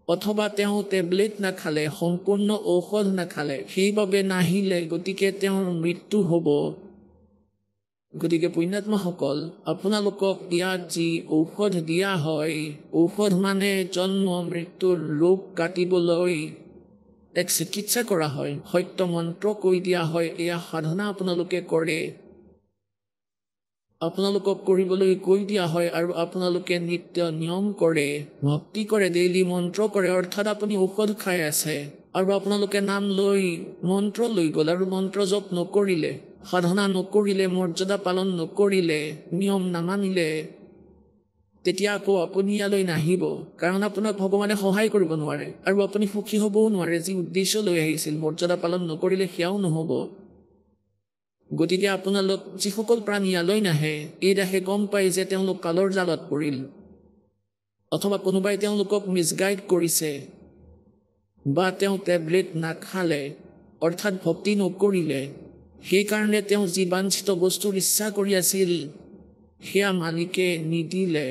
অথবা তেওঁ টেবলেট নাখালে, সম্পূৰ্ণ ঔষধ নাখালে, সেইবাবে নাহিলে, গতিকে তেওঁৰ মৃত্যু হ'ব। গতিকে পুণ্যাত্মাসকল, আপোনালোকক ইয়াত যি ঔষধ দিয়া হয়, ঔষধ মানে জন্ম মৃত্যুৰ ৰোগ কাটিবলৈ এক চিকিৎসা কৰা হয়, সত্য মন্ত্ৰ কৈ দিয়া হয়, এয়া সাধনা আপোনালোকে কৰে, আপোনালোকক কৰিবলৈ কৈ দিয়া হয়, আৰু আপোনালোকে নিত্য নিয়ম কৰে, ভক্তি কৰে, ডেইলি মন্ত্ৰ কৰে, অৰ্থাৎ আপুনি ঔষধ খাই আছে আৰু আপোনালোকে নাম লৈ মন্ত্ৰ লৈ গ'ল আৰু মন্ত্ৰ জপ নকৰিলে, সাধনা নকৰিলে, মৰ্যাদা পালন নকৰিলে, নিয়ম নামানিলে, তেতিয়া আকৌ আপুনি ইয়ালৈ নাহিব। কাৰণ আপোনাক ভগৱানে সহায় কৰিব নোৱাৰে আৰু আপুনি সুখী হ'বও নোৱাৰে। যি উদ্দেশ্য লৈ আহিছিল, মৰ্যাদা পালন নকৰিলে সেয়াও নহ'ব। গতিকে আপোনালোক যিসকল প্ৰাণী ইয়ালৈ নাহে, এই দেখে গম পায় যে তেওঁলোক কালৰ জালত পৰিল, অথবা কোনোবাই তেওঁলোকক মিছগাইড কৰিছে, বা তেওঁ টেবলেট নাখালে, অৰ্থাৎ ভক্তি নকৰিলে, সেইকাৰণে তেওঁ যি বাঞ্ছিত বস্তুৰ ইচ্ছা কৰি আছিল সেয়া মালিকে নিদিলে।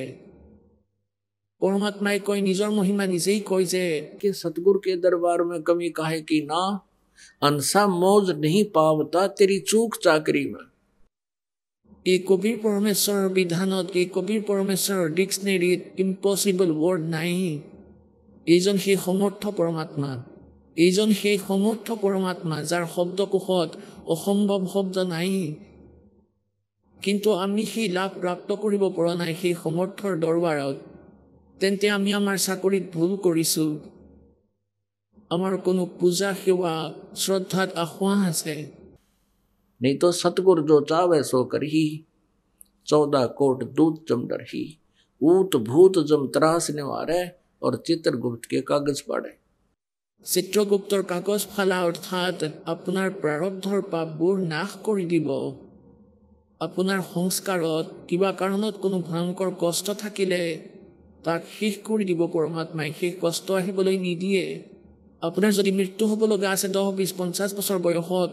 পৰমাত্মাই কয়, নিজৰ মহিমা নিজেই কয় যে कि सतगुरु के दरबार में कमी काहे की ना, अंसा मौज नहीं पावता तेरी चूक चाकरी में। এই কবিৰ পৰমেশ্বৰৰ বিধানত, এই কবিৰ পৰমেশ্বৰৰ ডিক্সনেৰীত ইম্পচিবল ৱৰ্ড নাই। এইজন সেই সমৰ্থ পৰমাত্মা, এইজন সেই সমৰ্থ পৰমাত্মা যাৰ শব্দকোষত অসম্ভৱ শব্দ নাই। কিন্তু আমি সেই লাভ প্ৰাপ্ত কৰিব পৰা নাই সেই সমৰ্থৰ দৰবাৰত। তেন্তে আমি আমাৰ চাকৰিত ভুল কৰিছোঁ। আমাৰ কোনো পূজা সেৱা শ্ৰদ্ধাত আসোঁৱাহ আছে। नहीं तो सतगुरु जो चावे सो करही, 14 कोट दूत जम डरही, ऊत भूत जम त्रासने वारे और चित्रगुप्त के कागज पाड़े। চিত্ৰগুপ্তৰ কাগজ ফালা অৰ্থাৎ আপোনাৰ প্ৰাৰব্ধৰ পাপবোৰ নাশ কৰি দিব। আপোনাৰ সংস্কাৰত কিবা কাৰণত কোনো ভয়ংকৰ কষ্ট থাকিলে তাক শেষ কৰি দিব পৰমাত্মাই, শেষ কষ্ট আহিবলৈ নিদিয়ে। আপোনাৰ যদি মৃত্যু হ'ব লগা আছে 10, 20, 50 বছৰ বয়সত,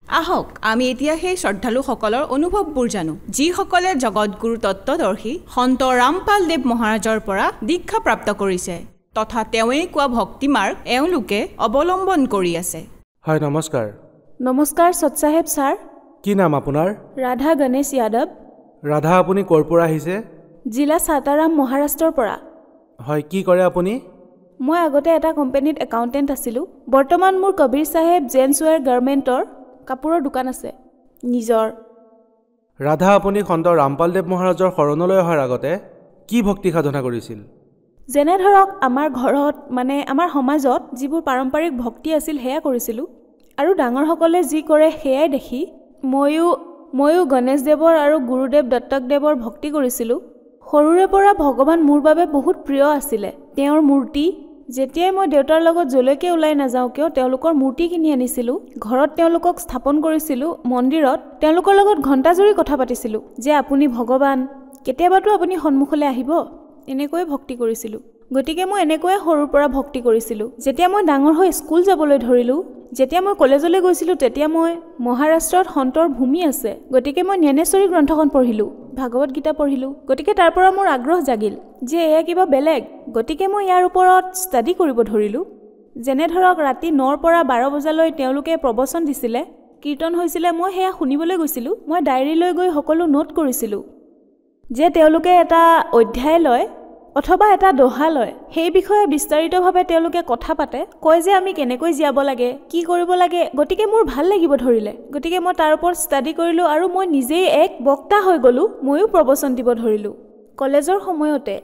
আহক আমি এতিয়া সেই শ্ৰদ্ধালুসকলৰ অনুভৱবোৰ জানো, যিসকলে জগতগুৰু তত্ত্বদৰ্শী সন্ত ৰামপাল দেৱ মহাৰাজৰ পৰা দীক্ষা প্ৰাপ্ত কৰিছে, তথা তেওঁৱেই কোৱা ভক্তি মাৰ্গ এওঁলোকে অৱলম্বন কৰি আছে। হয়, নমস্কাৰ। নমস্কাৰ সৎসাহেব ছাৰ। কি নাম আপোনাৰ? ৰাধা গণেশ যাদৱ। ৰাধা, আপুনি ক'ৰ পৰা আহিছে? জিলা সাতাৰাম, মহাৰাষ্ট্ৰৰ পৰা। হয়, কি কৰে আপুনি? মই আগতে এটা কোম্পানীত একাউণ্টেণ্ট আছিলোঁ। বৰ্তমান মোৰ কবিৰ চাহেব জেন্টছ ৱেৰ গাৰ্মেণ্টৰ কাপোৰৰ দোকান আছে নিজৰ। ৰাধা, আপুনি সন্ত ৰামপালদেৱ মহাৰাজৰ শৰণলৈ অহাৰ আগতে কি ভক্তি সাধনা কৰিছিল? যেনে ধৰক আমাৰ ঘৰত মানে আমাৰ সমাজত যিবোৰ পাৰম্পৰিক ভক্তি আছিল সেয়া কৰিছিলোঁ, আৰু ডাঙৰসকলে যি কৰে সেয়াই দেখি ময়ো গণেশদেৱৰ আৰু গুৰুদেৱ দত্তকদেৱৰ ভক্তি কৰিছিলোঁ। সৰুৰে পৰা ভগৱান মোৰ বাবে বহুত প্ৰিয় আছিলে। তেওঁৰ মূৰ্তি, যেতিয়াই মই দেউতাৰ লগত যলৈকে ওলাই নাযাওঁ কিয় তেওঁলোকৰ মূৰ্তি কিনি আনিছিলোঁ, ঘৰত তেওঁলোকক স্থাপন কৰিছিলোঁ, মন্দিৰত তেওঁলোকৰ লগত ঘণ্টাজুৰি কথা পাতিছিলোঁ যে আপুনি ভগৱান, কেতিয়াবাতো আপুনি সন্মুখলৈ আহিব, এনেকৈয়ে ভক্তি কৰিছিলোঁ। গতিকে মই এনেকৈয়ে সৰুৰ পৰা ভক্তি কৰিছিলোঁ। যেতিয়া মই ডাঙৰ হৈ স্কুল যাবলৈ ধৰিলোঁ, যেতিয়া মই কলেজলৈ গৈছিলোঁ তেতিয়া মই মহাৰাষ্ট্ৰত সন্তৰ ভূমি আছে গতিকে মই জ্ঞানেশ্বৰী গ্ৰন্থখন পঢ়িলোঁ, ভাগৱত গীতা পঢ়িলোঁ। গতিকে তাৰ পৰা মোৰ আগ্ৰহ জাগিল যে এয়া কিবা বেলেগ। গতিকে মই ইয়াৰ ওপৰত ষ্টাডি কৰিব ধৰিলোঁ। যেনে ধৰক ৰাতি 9ৰ পৰা 12 বজালৈ তেওঁলোকে প্ৰবচন দিছিলে, কীৰ্তন হৈছিলে, মই সেয়া শুনিবলৈ গৈছিলোঁ। মই ডায়েৰী লৈ গৈ সকলো নোট কৰিছিলোঁ যে তেওঁলোকে এটা অধ্যায় লয় অথবা এটা দোহা লয়, সেই বিষয়ে বিস্তাৰিতভাৱে তেওঁলোকে কথা পাতে, কয় যে আমি কেনেকৈ জীয়াব লাগে, কি কৰিব লাগে। গতিকে মোৰ ভাল লাগিব ধৰিলে। গতিকে মই তাৰ ওপৰত ষ্টাডি কৰিলোঁ আৰু মই নিজেই এক বক্তা হৈ গ'লোঁ। ময়ো প্ৰবচন দিব ধৰিলোঁ কলেজৰ সময়তে।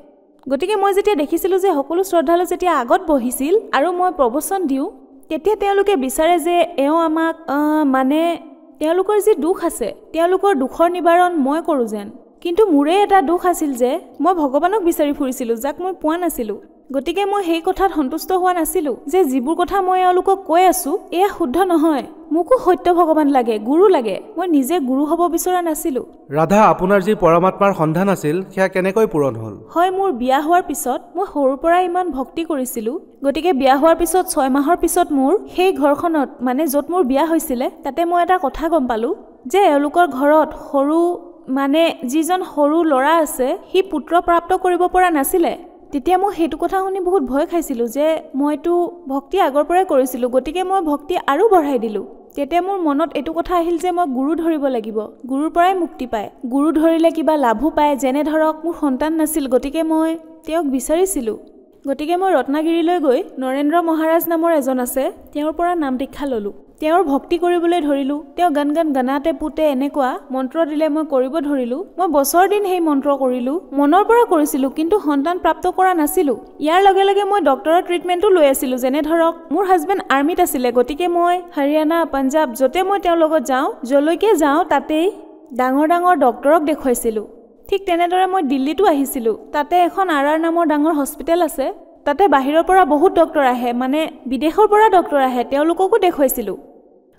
গতিকে মই যেতিয়া দেখিছিলোঁ যে সকলো শ্ৰদ্ধালু যেতিয়া আগত বহিছিল আৰু মই প্ৰবচন দিওঁ, তেতিয়া তেওঁলোকে বিচাৰে যে এওঁ আমাক মানে তেওঁলোকৰ যি দুখ আছে তেওঁলোকৰ দুখৰ নিবাৰণ মই কৰোঁ যেন। কিন্তু মোৰে এটা দুখ আছিল যে মই ভগৱানক বিচাৰি ফুৰিছিলোঁ, যাক মই পোৱা নাছিলোঁ। গতিকে মই সেই কথাত সন্তুষ্ট হোৱা নাছিলোঁ যে যিবোৰ কথা মই এওঁলোকক কৈ আছোঁ এয়া শুদ্ধ নহয়। মোকো সত্য ভগৱান লাগে, গুৰু লাগে। মই নিজে গুৰু হ'ব বিচৰা নাছিলোঁ। ৰাধা, আপোনাৰ যি পৰমাত্মাৰ সন্ধান আছিল সেয়া কেনেকৈ পূৰণ হ'ল? হয়, মোৰ বিয়া হোৱাৰ পিছত মই সৰুৰ পৰা ইমান ভক্তি কৰিছিলোঁ। গতিকে বিয়া হোৱাৰ পিছত 6 মাহৰ পিছত মোৰ সেই ঘৰখনত মানে য'ত মোৰ বিয়া হৈছিলে তাতে মই এটা কথা গম পালোঁ যে এওঁলোকৰ ঘৰত সৰু মানে যিজন সৰু ল'ৰা আছে সি পুত্ৰ প্ৰাপ্ত কৰিব পৰা নাছিলে। তেতিয়া মই সেইটো কথা শুনি বহুত ভয় খাইছিলোঁ যে মইতো ভক্তি আগৰ পৰাই কৰিছিলোঁ, গতিকে মই ভক্তি আৰু বঢ়াই দিলোঁ। তেতিয়া মোৰ মনত এইটো কথা আহিল যে মই গুৰু ধৰিব লাগিব, গুৰুৰ পৰাই মুক্তি পায়, গুৰু ধৰিলে কিবা লাভো পায়। যেনে ধৰক মোৰ সন্তান নাছিল, গতিকে মই তেওঁক বিচাৰিছিলোঁ। গতিকে মই ৰত্নাগিৰিলৈ গৈ নৰেন্দ্ৰ মহাৰাজ নামৰ এজন আছে, তেওঁৰ পৰা নাম দীক্ষা ল'লোঁ। তেওঁৰ ভক্তি কৰিবলৈ ধৰিলোঁ। তেওঁ গান গানাতে পুতে এনেকুৱা মন্ত্ৰ দিলে মই কৰিব ধৰিলোঁ। মই বছৰ দিন সেই মন্ত্ৰ কৰিলোঁ, মনৰ পৰা কৰিছিলোঁ, কিন্তু সন্তান প্ৰাপ্ত কৰা নাছিলোঁ। ইয়াৰ লগে লগে মই ডক্টৰৰ ট্ৰিটমেণ্টো লৈ আছিলোঁ। যেনে ধৰক মোৰ হাজবেণ্ড আৰ্মিত আছিলে, গতিকে মই হাৰিয়ানা, পাঞ্জাব য'তে মই তেওঁৰ লগত যাওঁ, যলৈকে যাওঁ তাতেই ডাঙৰ ডাঙৰ ডক্টৰক দেখুৱাইছিলোঁ। ঠিক তেনেদৰে মই দিল্লীতো আহিছিলোঁ। তাতে এখন RR নামৰ ডাঙৰ হস্পিটেল আছে, তাতে বাহিৰৰ পৰা বহুত ডক্টৰ আহে, মানে বিদেশৰ পৰা ডক্টৰ আহে, তেওঁলোককো দেখুৱাইছিলোঁ।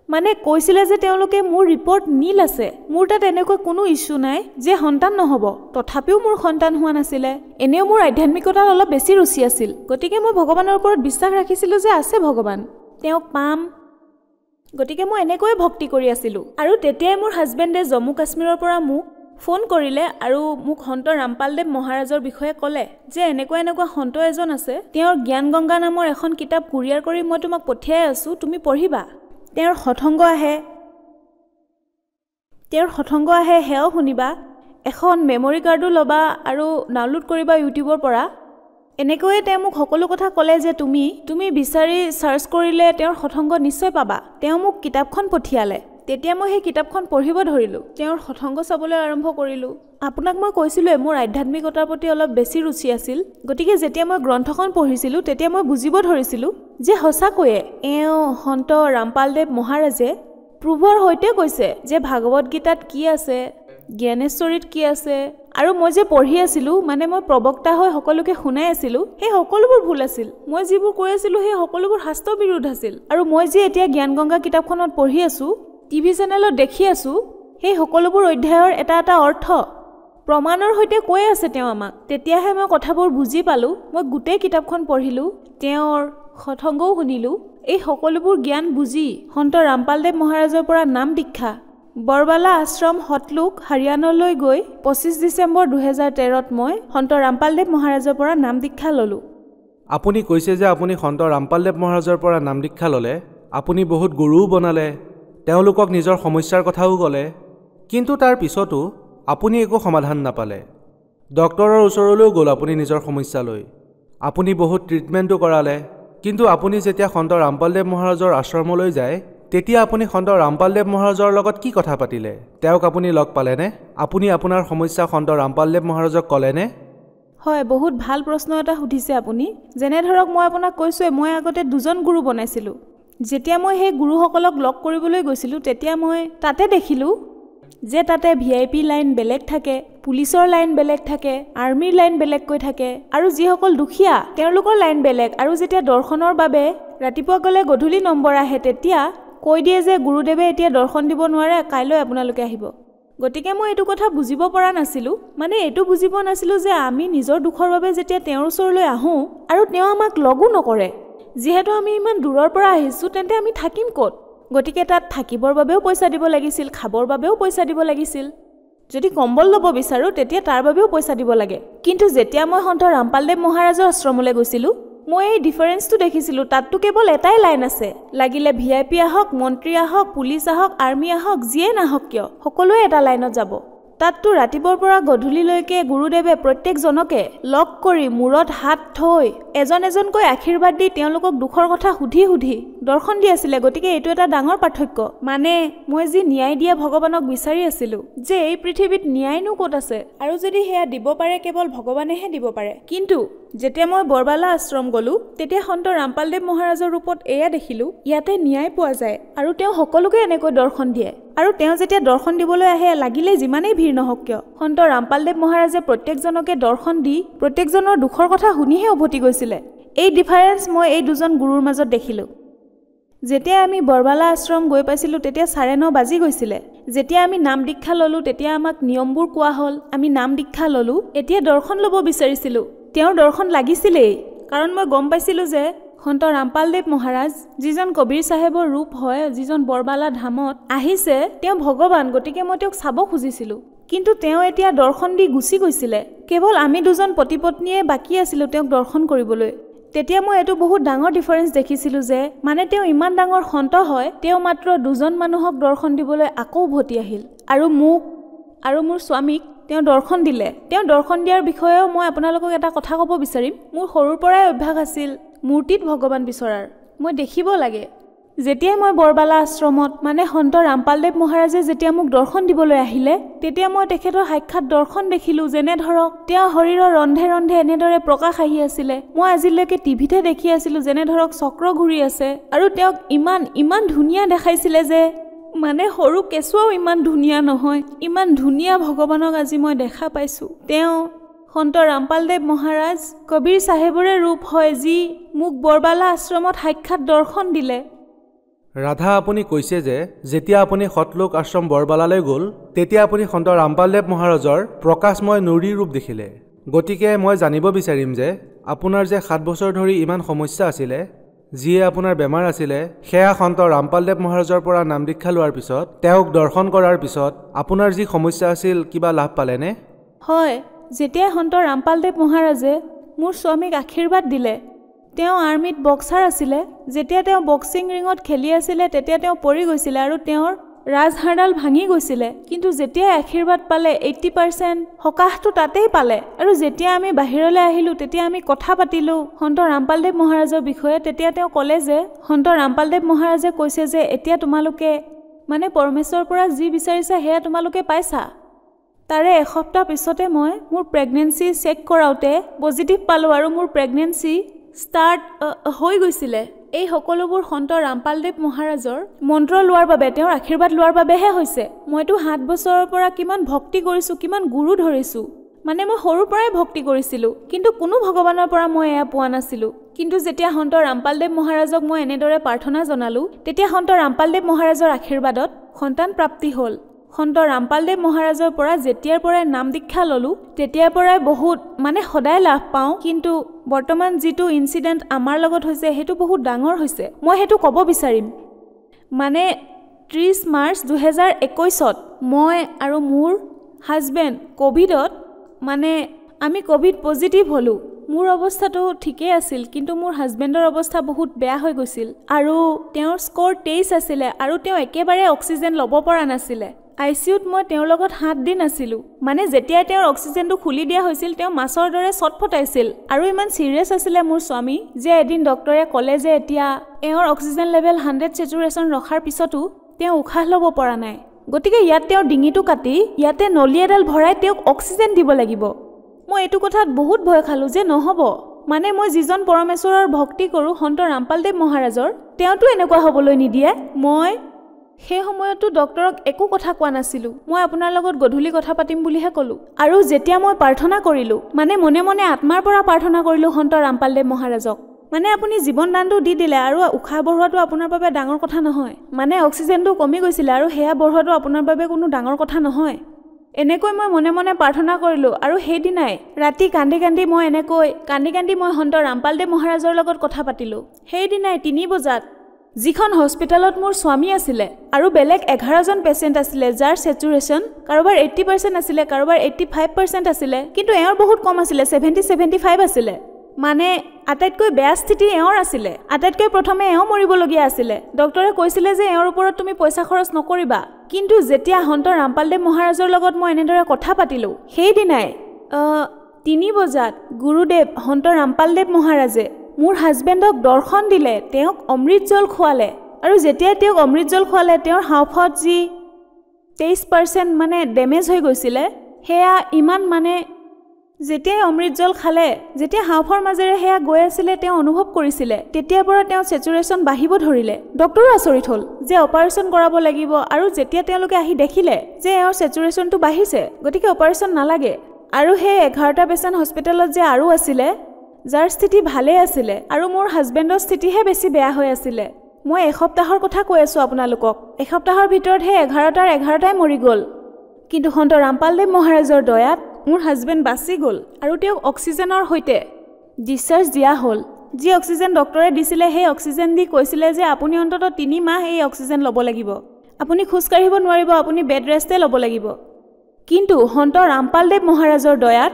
মানে কৈছিলে যে তেওঁলোকে মোৰ ৰিপৰ্ট নীল আছে, মোৰ তাত এনেকুৱা কোনো ইছ্যু নাই যে সন্তান নহ'ব। তথাপিও মোৰ সন্তান হোৱা নাছিলে। এনেও মোৰ আধ্যাত্মিকতাত অলপ বেছি ৰুচি আছিল। গতিকে মই ভগৱানৰ ওপৰত বিশ্বাস ৰাখিছিলোঁ যে আছে ভগৱান, তেওঁক পাম। গতিকে মই এনেকৈয়ে ভক্তি কৰি আছিলোঁ। আৰু তেতিয়াই মোৰ হাজবেণ্ডে জম্মু কাশ্মীৰৰ পৰা মোক ফোন কৰিলে আৰু মোক সন্ত ৰামপালদেৱ মহাৰাজৰ বিষয়ে ক'লে যে এনেকুৱা সন্ত এজন আছে, তেওঁৰ জ্ঞান গংগা নামৰ এখন কিতাপ কুৰিয়াৰ কৰি মই তোমাক পঠিয়াই আছোঁ, তুমি পঢ়িবা। তেওঁৰ সৎসংগ আহে, সেয়াও শুনিবা, এখন মেমৰি কাৰ্ডো ল'বা আৰু ডাউনলোড কৰিবা ইউটিউবৰ পৰা। এনেকৈয়ে তেওঁ মোক সকলো কথা ক'লে যে তুমি বিচাৰি চাৰ্চ কৰিলে তেওঁৰ সৎসংগ নিশ্চয় পাবা। তেওঁ মোক কিতাপখন পঠিয়ালে। তেতিয়া মই সেই কিতাপখন পঢ়িব ধৰিলোঁ, তেওঁৰ সৎসংগ চাবলৈ আৰম্ভ কৰিলোঁ। আপোনাক মই কৈছিলোঁৱে মোৰ আধ্যাত্মিকতাৰ প্ৰতি অলপ বেছি ৰুচি আছিল। গতিকে যেতিয়া মই গ্ৰন্থখন পঢ়িছিলোঁ তেতিয়া মই বুজিব ধৰিছিলোঁ যে সঁচাকৈয়ে এওঁ সন্ত ৰামপালদেৱ মহাৰাজে প্ৰভুৰ সৈতে কৈছে যে ভাগৱত গীতাত কি আছে, জ্ঞানেশ্বৰীত কি আছে। আৰু মই যে পঢ়ি আছিলোঁ, মানে মই প্ৰবক্তা হৈ সকলোকে শুনাই আছিলোঁ, সেই সকলোবোৰ ভুল আছিল। মই যিবোৰ কৈ আছিলোঁ সেই সকলোবোৰ শাস্ত্ৰ বিৰোধ আছিল। আৰু মই যে এতিয়া জ্ঞান গংগা কিতাপখনত পঢ়ি আছোঁ, টিভি চেনেলত দেখি আছোঁ, সেই সকলোবোৰ অধ্যায়ৰ এটা এটা অৰ্থ প্ৰমাণৰ সৈতে কৈ আছে তেওঁ আমাক। তেতিয়াহে মই কথাবোৰ বুজি পালোঁ। মই গোটেই কিতাপখন পঢ়িলোঁ, তেওঁৰ সৎসংগও শুনিলোঁ। এই সকলোবোৰ জ্ঞান বুজি সন্ত ৰামপালদেৱ মহাৰাজৰ পৰা নাম দীক্ষা বৰবালা আশ্ৰম হটলুক হাৰিয়ানালৈ গৈ 25 ডিচেম্বৰ 2013ত মই সন্ত ৰামপালদেৱ মহাৰাজৰ পৰা নাম দীক্ষা ল'লোঁ। আপুনি কৈছে যে আপুনি সন্ত ৰামপালদেৱ মহাৰাজৰ পৰা নাম দীক্ষা ল'লে, আপুনি বহুত গুৰুও বনালে, তেওঁলোকক নিজৰ সমস্যাৰ কথাও ক'লে, কিন্তু তাৰ পিছতো আপুনি একো সমাধান নাপালে। ডক্টৰৰ ওচৰলৈও গ'ল আপুনি নিজৰ সমস্যা লৈ, আপুনি বহুত ট্ৰিটমেণ্টো কৰালে, কিন্তু আপুনি যেতিয়া সন্ত ৰামপালদেৱ মহাৰাজৰ আশ্ৰমলৈ যায় তেতিয়া আপুনি সন্ত ৰামপালদেৱ মহাৰাজৰ লগত কি কথা পাতিলে? তেওঁক আপুনি লগ পালেনে? আপুনি আপোনাৰ সমস্যা সন্ত ৰামপালদেৱ মহাৰাজক ক'লেনে? হয়, বহুত ভাল প্ৰশ্ন এটা সুধিছে আপুনি। যেনে ধৰক মই আপোনাক কৈছোঁৱে, মই আগতে 2জন গুৰু বনাইছিলোঁ। যেতিয়া মই সেই গুৰুসকলক লগ কৰিবলৈ গৈছিলোঁ তেতিয়া মই তাতে দেখিলোঁ যে তাতে VIP লাইন বেলেগ থাকে, পুলিচৰ লাইন বেলেগ থাকে, আৰ্মিৰ লাইন বেলেগকৈ থাকে, আৰু যিসকল দুখীয়া তেওঁলোকৰ লাইন বেলেগ। আৰু যেতিয়া দৰ্শনৰ বাবে ৰাতিপুৱা গ'লে গধূলি নম্বৰ আহে তেতিয়া কৈ দিয়ে যে গুৰুদেৱে এতিয়া দৰ্শন দিব নোৱাৰে, কাইলৈ আপোনালোকে আহিব। গতিকে মই এইটো কথা বুজিব পৰা নাছিলোঁ। মানে এইটো বুজিব নাছিলোঁ যে আমি নিজৰ দুখৰ বাবে যেতিয়া তেওঁৰ ওচৰলৈ আহোঁ আৰু তেওঁ আমাক লগো নকৰে, যিহেতু আমি ইমান দূৰৰ পৰা আহিছোঁ তেন্তে আমি থাকিম ক'ত গতিকে তাত থাকিবৰ বাবেও পইচা দিব লাগিছিল খাবৰ বাবেও পইচা দিব লাগিছিল যদি কম্বল ল'ব বিচাৰোঁ তেতিয়া তাৰ বাবেও পইচা দিব লাগে কিন্তু যেতিয়া মই সন্ত ৰামপালদেৱ মহাৰাজৰ আশ্ৰমলৈ গৈছিলোঁ মই এই ডিফাৰেন্সটো দেখিছিলোঁ তাততো কেৱল এটাই লাইন আছে লাগিলে VIP আহক মন্ত্ৰী আহক পুলিচ আহক আৰ্মি আহক যিয়ে নাহক কিয় সকলোৱে এটা লাইনত যাব তাততো ৰাতিপুৱাৰ পৰা গধূলিলৈকে গুৰুদেৱে প্ৰত্যেকজনকে লগ কৰি মূৰত হাত থৈ এজন এজনকৈ আশীৰ্বাদ দি তেওঁলোকক দুখৰ কথা সুধি দৰ্শন দি আছিলে গতিকে এইটো এটা ডাঙৰ পাৰ্থক্য মানে মই যি ন্যায় দিয়া ভগৱানক বিচাৰি আছিলোঁ যে এই পৃথিৱীত ন্যায়নো ক'ত আছে আৰু যদি সেয়া দিব পাৰে কেৱল ভগৱানেহে দিব পাৰে কিন্তু যেতিয়া মই বৰবালা আশ্ৰম গ'লো তেতিয়া সন্ত ৰামপালদেৱ মহাৰাজৰ ৰূপত এয়া দেখিলোঁ ইয়াতে ন্যায় পোৱা যায় আৰু তেওঁ সকলোকে এনেকৈ দৰ্শন দিয়ে আৰু তেওঁ যেতিয়া দৰ্শন দিবলৈ আহে লাগিলে যিমানেই ভিৰ নহওক কিয় সন্ত ৰামপালদেৱ মহাৰাজে প্ৰত্যেকজনকে দৰ্শন দি প্ৰত্যেকজনৰ দুখৰ কথা শুনিহে উভতি গৈছিলে এই ডিফাৰেন্স মই এই দুজন গুৰুৰ মাজত দেখিলোঁ যেতিয়া আমি বৰবালা আশ্ৰম গৈ পাইছিলোঁ তেতিয়া 9:30 বাজি গৈছিলে যেতিয়া আমি নাম দীক্ষা ল'লোঁ তেতিয়া আমাক নিয়মবোৰ কোৱা হ'ল আমি নাম দীক্ষা ল'লোঁ এতিয়া দৰ্শন ল'ব বিচাৰিছিলোঁ তেওঁৰ দৰ্শন লাগিছিলেই কাৰণ মই গম পাইছিলোঁ যে সন্ত ৰামপালদেৱ মহাৰাজ যিজন কবিৰ চাহেবৰ ৰূপ হয় যিজন বৰবালা ধামত আহিছে তেওঁ ভগৱান গতিকে মই তেওঁক চাব খুজিছিলোঁ কিন্তু তেওঁ এতিয়া দৰ্শন দি গুচি গৈছিলে কেৱল আমি দুজন পতি পত্নীয়ে বাকী আছিলোঁ তেওঁক দৰ্শন কৰিবলৈ তেতিয়া মই এইটো বহুত ডাঙৰ ডিফাৰেন্স দেখিছিলোঁ যে মানে তেওঁ ইমান ডাঙৰ সন্ত হয় তেওঁ মাত্ৰ দুজন মানুহক দৰ্শন দিবলৈ আকৌ উভতি আহিল আৰু মোক আৰু মোৰ স্বামীক তেওঁ দৰ্শন দিলে তেওঁ দৰ্শন দিয়াৰ বিষয়েও মই আপোনালোকক এটা কথা ক'ব বিচাৰিম মোৰ সৰুৰ পৰাই অভ্যাস আছিল মূৰ্তিত ভগৱান বিচৰাৰ মই দেখিব লাগে যেতিয়া মই বৰবালা আশ্ৰমত মানে সন্ত ৰামপালদেৱ মহাৰাজে যেতিয়া মোক দৰ্শন দিবলৈ আহিলে তেতিয়া মই তেখেতৰ সাক্ষাৎ দৰ্শন দেখিলোঁ যেনে ধৰক তেওঁ শৰীৰৰ ৰন্ধে ৰন্ধে এনেদৰে প্ৰকাশ আহি আছিলে মই আজিলৈকে টিভিতে দেখি আছিলোঁ যেনে ধৰক চক্ৰ ঘূৰি আছে আৰু তেওঁক ইমান ধুনীয়া দেখাইছিলে যে মানে সৰু কেঁচুৱাও ইমান ধুনীয়া নহয় ইমান ধুনীয়া ভগৱানক আজি মই দেখা পাইছোঁ তেওঁ সন্ত ৰামপালদেৱ মহাৰাজ কবিৰ চাহেবৰে ৰূপ হয় যি মোক বৰবালা আশ্ৰমত সাক্ষাৎ দৰ্শন দিলে ৰাধা আপুনি কৈছে যে যেতিয়া আপুনি সতলোক আশ্ৰম বৰবালালৈ গ'ল তেতিয়া আপুনি সন্ত ৰামপালদেৱ মহাৰাজৰ প্ৰকাশময় নুৰী ৰূপ দেখিলে গতিকে মই জানিব বিচাৰিম যে আপোনাৰ যে 7 বছৰ ধৰি ইমান সমস্যা আছিলে যিয়ে আপোনাৰ বেমাৰ আছিলে সেয়া সন্ত ৰামপালদেৱ মহাৰাজৰ পৰা নাম দীক্ষা লোৱাৰ পিছত তেওঁক দৰ্শন কৰাৰ পিছত আপোনাৰ যি সমস্যা আছিল কিবা লাভ পালেনে হয় যেতিয়া সন্ত ৰামপালদেৱ মহাৰাজে মোৰ স্বামীক আশীৰ্বাদ দিলে তেওঁ আৰ্মিত বক্সাৰ আছিলে যেতিয়া তেওঁ বক্সিং ৰিঙত খেলি আছিলে তেতিয়া তেওঁ পৰি গৈছিলে আৰু তেওঁৰ ৰাজহাড়ডাল ভাঙি গৈছিলে কিন্তু যেতিয়া আশীৰ্বাদ পালে 80% সকাহটো তাতেই পালে আৰু যেতিয়া আমি বাহিৰলৈ আহিলোঁ তেতিয়া আমি কথা পাতিলোঁ সন্ত ৰামপালদেৱ মহাৰাজৰ বিষয়ে তেতিয়া তেওঁ ক'লে যে সন্ত ৰামপালদেৱ মহাৰাজে কৈছে যে এতিয়া তোমালোকে মানে পৰমেশ্বৰৰ পৰা যি বিচাৰিছা সেয়া তোমালোকে পাইছা তাৰে এসপ্তাহ পিছতে মই মোৰ প্ৰেগনেন্সি চেক কৰাওঁতে পজিটিভ পালোঁ আৰু মোৰ প্ৰেগনেন্সি ষ্টাৰ্ট হৈ গৈছিলে এই সকলোবোৰ সন্ত ৰামপালদেৱ মহাৰাজৰ মন্ত্ৰ লোৱাৰ বাবে তেওঁৰ আশীৰ্বাদ লোৱাৰ বাবেহে হৈছে মইতো 7 বছৰৰ পৰা কিমান ভক্তি কৰিছোঁ কিমান গুৰু ধৰিছোঁ মানে মই সৰুৰ পৰাই ভক্তি কৰিছিলোঁ কিন্তু কোনো ভগৱানৰ পৰা মই এয়া পোৱা নাছিলোঁ কিন্তু যেতিয়া সন্ত ৰামপালদেৱ মহাৰাজক মই এনেদৰে প্ৰাৰ্থনা জনালোঁ তেতিয়া সন্ত ৰামপালদেৱ মহাৰাজৰ আশীৰ্বাদত সন্তান প্ৰাপ্তি হ'ল সন্ত ৰামপালদেৱ মহাৰাজৰ পৰা যেতিয়াৰ পৰাই নাম দীক্ষা ল'লোঁ তেতিয়াৰ পৰাই বহুত মানে সদায় লাভ পাওঁ কিন্তু বৰ্তমান যিটো ইনচিডেণ্ট আমাৰ লগত হৈছে সেইটো বহুত ডাঙৰ হৈছে মই সেইটো ক'ব বিচাৰিম মানে 30 মাৰ্চ 2021ত মই আৰু মোৰ হাজবেণ্ড কোভিডত মানে আমি কোভিড পজিটিভ হ'লোঁ মোৰ অৱস্থাটো ঠিকেই আছিল কিন্তু মোৰ হাজবেণ্ডৰ অৱস্থা বহুত বেয়া হৈ গৈছিল আৰু তেওঁৰ স্ক'ৰ 23 আছিলে আৰু তেওঁ একেবাৰে অক্সিজেন ল'ব পৰা নাছিলে আইচিউত মই তেওঁৰ লগত 7 দিন আছিলোঁ মানে যেতিয়া তেওঁৰ অক্সিজেনটো খুলি দিয়া হৈছিল তেওঁ মাছৰ দৰে চটফটাইছিল আৰু ইমান চিৰিয়াছ আছিলে মোৰ স্বামী যে এদিন ডক্টৰে ক'লে যে এতিয়া এওঁৰ অক্সিজেন লেভেল 100 চেচুৰেশ্যন ৰখাৰ পিছতো তেওঁ উশাহ ল'ব পৰা নাই গতিকে ইয়াত তেওঁৰ ডিঙিটো কাটি ইয়াতে নলী এডাল ভৰাই তেওঁক অক্সিজেন দিব লাগিব মই এইটো কথাত বহুত ভয় খালোঁ যে নহ'ব মানে মই যিজন পৰমেশ্বৰৰ ভক্তি কৰোঁ সন্ত ৰামপালদেৱ মহাৰাজৰ তেওঁতো এনেকুৱা হ'বলৈ নিদিয়ে মই সেই সময়তো ডক্টৰক একো কথা কোৱা নাছিলোঁ মই আপোনাৰ লগত গধূলি কথা পাতিম বুলিহে ক'লোঁ আৰু যেতিয়া মই প্ৰাৰ্থনা কৰিলোঁ মানে মনে মনে আত্মাৰ পৰা প্ৰাৰ্থনা কৰিলোঁ সন্ত ৰামপালদেৱ মহাৰাজক মানে আপুনি জীৱন দানটো দি দিলে আৰু উশাহ বঢ়োৱাটো আপোনাৰ বাবে ডাঙৰ কথা নহয় মানে অক্সিজেনটো কমি গৈছিলে আৰু সেয়া বঢ়োৱাটো আপোনাৰ বাবে কোনো ডাঙৰ কথা নহয় এনেকৈ মই মনে মনে প্ৰাৰ্থনা কৰিলোঁ আৰু সেইদিনাই ৰাতি কান্দি কান্দি মই সন্ত ৰামপালদেৱ মহাৰাজৰ লগত কথা পাতিলোঁ। সেইদিনাই 3 বজাত যিখন হস্পিটেলত মোৰ স্বামী আছিলে আৰু বেলেগ 11জন পেচেণ্ট আছিলে, যাৰ চেচুৰেশ্যন কাৰোবাৰ 80% আছিলে, কাৰোবাৰ 85% আছিলে, কিন্তু এওঁৰ বহুত কম আছিলে, 70-75 আছিলে। মানে আটাইতকৈ বেয়া স্থিতি এওঁৰ আছিলে। আটাইতকৈ প্ৰথমে এওঁ মৰিবলগীয়া আছিলে। ডক্টৰে কৈছিলে যে এওঁৰ ওপৰত তুমি পইচা খৰচ নকৰিবা। কিন্তু যেতিয়া সন্ত ৰামপালদেৱ মহাৰাজৰ লগত মই এনেদৰে কথা পাতিলোঁ, সেইদিনাই 3 বজাত গুৰুদেৱ সন্ত ৰামপালদেৱ মহাৰাজে মোৰ হাজবেণ্ডক দৰ্শন দিলে, তেওঁক অমৃত জল খোৱালে। আৰু যেতিয়াই তেওঁক অমৃত জল খোৱালে, তেওঁৰ হাওঁফাওঁত যি 23% মানে ডেমেজ হৈ গৈছিলে, সেয়া ইমান মানে যেতিয়াই অমৃত জল খালে, যেতিয়া হাওঁফাওঁৰ মাজেৰে সেয়া গৈ আছিলে, তেওঁ অনুভৱ কৰিছিলে। তেতিয়াৰ পৰা তেওঁ চেচুৰেশ্যন বাঢ়িব ধৰিলে। ডক্টৰো আচৰিত হ'ল যে অপাৰেশ্যন কৰাব লাগিব, আৰু যেতিয়া তেওঁলোকে আহি দেখিলে যে এওঁৰ চেচুৰেশ্যনটো বাঢ়িছে, গতিকে অপাৰেশ্যন নালাগে। আৰু সেই 11টা পেচেণ্ট হস্পিটেলত যে আৰু আছিলে, যাৰ স্থিতি ভালেই আছিলে, আৰু মোৰ হাজবেণ্ডৰ স্থিতিহে বেছি বেয়া হৈ আছিলে। মই এসপ্তাহৰ কথা কৈ আছোঁ আপোনালোকক। এসপ্তাহৰ ভিতৰত সেই 11টাৰ 11টাই মৰি গ'ল। কিন্তু সন্ত ৰামপালদেৱ মহাৰাজৰ দয়াত মোৰ হাজবেণ্ড বাচি গ'ল আৰু তেওঁক অক্সিজেনৰ সৈতে ডিছচাৰ্জ দিয়া হ'ল। যি অক্সিজেন ডক্টৰে দিছিলে, সেই অক্সিজেন দি কৈছিলে যে আপুনি অন্ততঃ 3 মাহ এই অক্সিজেন ল'ব লাগিব। আপুনি খোজকাঢ়িব নোৱাৰিব, আপুনি বেড ৰেষ্টে ল'ব লাগিব। কিন্তু সন্ত ৰামপালদেৱ মহাৰাজৰ দয়াত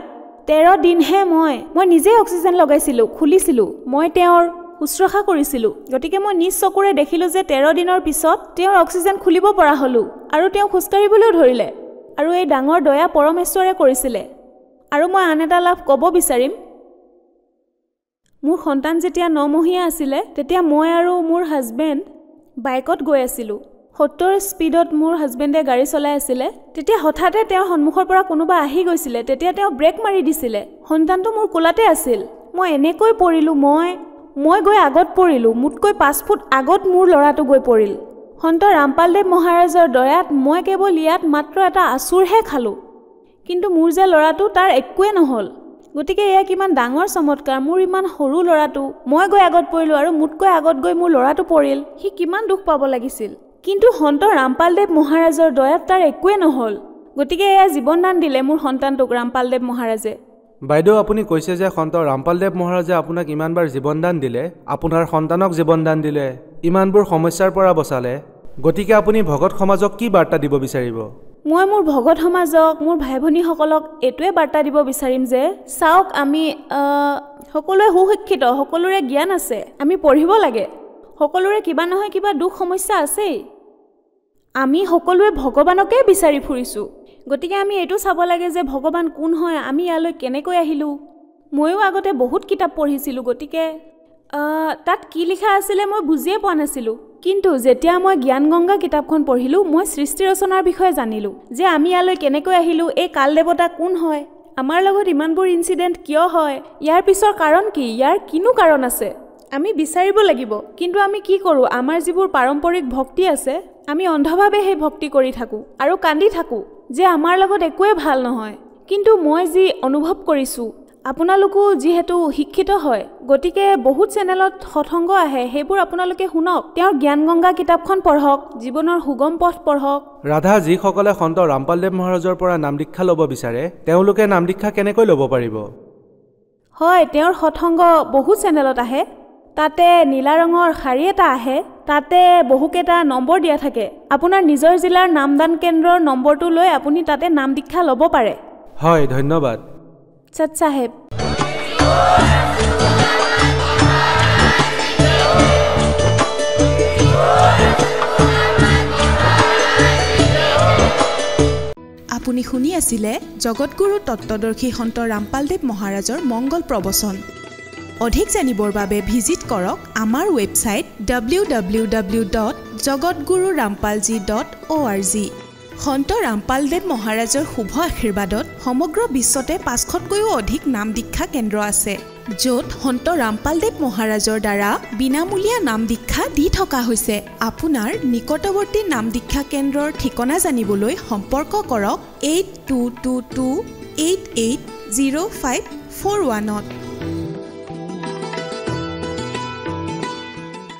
13 দিনহে মই নিজেই অক্সিজেন লগাইছিলোঁ, খুলিছিলোঁ। মই তেওঁৰ শুশ্ৰূষা কৰিছিলোঁ। গতিকে মই নিজ চকুৰে দেখিলোঁ যে 13 দিনৰ পিছত তেওঁৰ অক্সিজেন খুলিব পৰা হ'লোঁ আৰু তেওঁ খোজকাঢ়িবলৈও ধৰিলে। আৰু এই ডাঙৰ দয়া পৰমেশ্বৰে কৰিছিলে। আৰু মই আন এটা লাভ ক'ব বিচাৰিম, মোৰ সন্তান যেতিয়া 9 মহীয়া আছিলে, তেতিয়া মই আৰু মোৰ হাজবেণ্ড বাইকত গৈ আছিলোঁ। 70 স্পীডত মোৰ হাজবেণ্ডে গাড়ী চলাই আছিলে। তেতিয়া হঠাতে তেওঁৰ সন্মুখৰ পৰা কোনোবা আহি গৈছিলে। তেতিয়া তেওঁ ব্ৰেক মাৰি দিছিলে। সন্তানটো মোৰ কোলাতে আছিল। মই এনেকৈ পৰিলোঁ, মই গৈ আগত পৰিলোঁ। মোতকৈ 5 ফুট আগত মোৰ ল'ৰাটো গৈ পৰিল। সন্ত ৰামপালদেৱ মহাৰাজৰ দয়াত মই কেৱল ইয়াত মাত্ৰ এটা আচুৰহে খালোঁ। কিন্তু মোৰ যে ল'ৰাটো, তাৰ একোৱে নহ'ল। গতিকে এয়া কিমান ডাঙৰ চমৎকাৰ। মোৰ ইমান সৰু ল'ৰাটো, মই গৈ আগত পৰিলোঁ আৰু মোতকৈ আগত গৈ মোৰ ল'ৰাটো পৰিল। সি কিমান দুখ পাব লাগিছিল। কিন্তু সন্ত ৰামপালদেৱ মহাৰাজৰ দয়াত তাৰ একোৱে নহ'ল। গতিকে এয়া জীৱনদান দিলে মোৰ সন্তানটোক ৰামপালদেৱ মহাৰাজে। বাইদেউ, আপুনি কৈছে যে সন্ত ৰামপালদেৱ মহাৰাজে আপোনাক ইমানবাৰ জীৱনদান দিলে, আপোনাৰ সন্তানক জীৱনদান দিলে, ইমানবোৰ সমস্যাৰ পৰা বচালে। গতিকে আপুনি ভকত সমাজক কি বাৰ্তা দিব বিচাৰিব? মই মোৰ ভকত সমাজক, মোৰ ভাই ভনীসকলক এইটোৱে বাৰ্তা দিব বিচাৰিম যে চাওক, আমি সকলোৱে সুশিক্ষিত, সকলোৰে জ্ঞান আছে, আমি পঢ়িব লাগে। সকলোৰে কিবা নহয় কিবা দুখ সমস্যা আছেই। আমি সকলোৱে ভগৱানকে বিচাৰি ফুৰিছোঁ। গতিকে আমি এইটো চাব লাগে যে ভগৱান কোন হয়, আমি ইয়ালৈ কেনেকৈ আহিলোঁ। ময়ো আগতে বহুত কিতাপ পঢ়িছিলোঁ, গতিকে তাত কি লিখা আছিলে মই বুজিয়ে পোৱা নাছিলোঁ। কিন্তু যেতিয়া মই জ্ঞানগংগা কিতাপখন পঢ়িলোঁ, মই সৃষ্টি ৰচনাৰ বিষয়ে জানিলোঁ যে আমি ইয়ালৈ কেনেকৈ আহিলোঁ, এই কাল দেৱতা কোন হয়, আমাৰ লগত ইমানবোৰ ইনচিডেণ্ট কিয় হয়, ইয়াৰ পিছৰ কাৰণ কি, ইয়াৰ কিনো কাৰণ আছে। আমি বিচাৰিব লাগিব। কিন্তু আমি কি কৰোঁ, আমাৰ যিবোৰ পাৰম্পৰিক ভক্তি আছে, আমি অন্ধভাৱে সেই ভক্তি কৰি থাকোঁ আৰু কান্দি থাকোঁ যে আমাৰ লগত একোৱে ভাল নহয়। কিন্তু মই যি অনুভৱ কৰিছোঁ, আপোনালোকো যিহেতু শিক্ষিত হয়, গতিকে বহুত চেনেলত সৎসংগ আহে, সেইবোৰ আপোনালোকে শুনক। তেওঁৰ জ্ঞানগংগা কিতাপখন পঢ়ক, জীৱনৰ সুগম পথ পঢ়ক। ৰাধা, যিসকলে সন্ত ৰামপালদেৱ মহাৰাজৰ পৰা নাম দীক্ষা ল'ব বিচাৰে, তেওঁলোকে নাম দীক্ষা কেনেকৈ ল'ব পাৰিব? হয়, তেওঁৰ সৎসংগ বহুত চেনেলত আহে। তাতে নীলা ৰঙৰ শাৰী এটা আহে, তাতে বহুকেইটা নম্বৰ দিয়া থাকে। আপোনাৰ নিজৰ জিলাৰ নামদান কেন্দ্ৰৰ নম্বৰটো লৈ আপুনি তাতে নাম দীক্ষা ল'ব পাৰে। হয়, ধন্যবাদ। সৎ চাহেব। আপুনি শুনি আছিলে জগতগুৰু তত্ত্বদৰ্শী সন্ত ৰামপালদেৱ মহাৰাজৰ মংগল প্ৰবচন। অধিক জানিবৰ বাবে ভিজিট কৰক আমাৰ ৱেবছাইট www.jagatgururampalji.org। সন্ত ৰামপালদেৱ মহাৰাজৰ শুভ আশীৰ্বাদত সমগ্ৰ বিশ্বতে 500তকৈও অধিক নাম দীক্ষা কেন্দ্ৰ আছে, য'ত সন্ত ৰামপালদেৱ মহাৰাজৰ দ্বাৰা বিনামূলীয়া নাম দীক্ষা দি থকা হৈছে। আপোনাৰ নিকটৱৰ্তী নাম দীক্ষা কেন্দ্ৰৰ ঠিকনা জানিবলৈ সম্পৰ্ক কৰক 8222880541।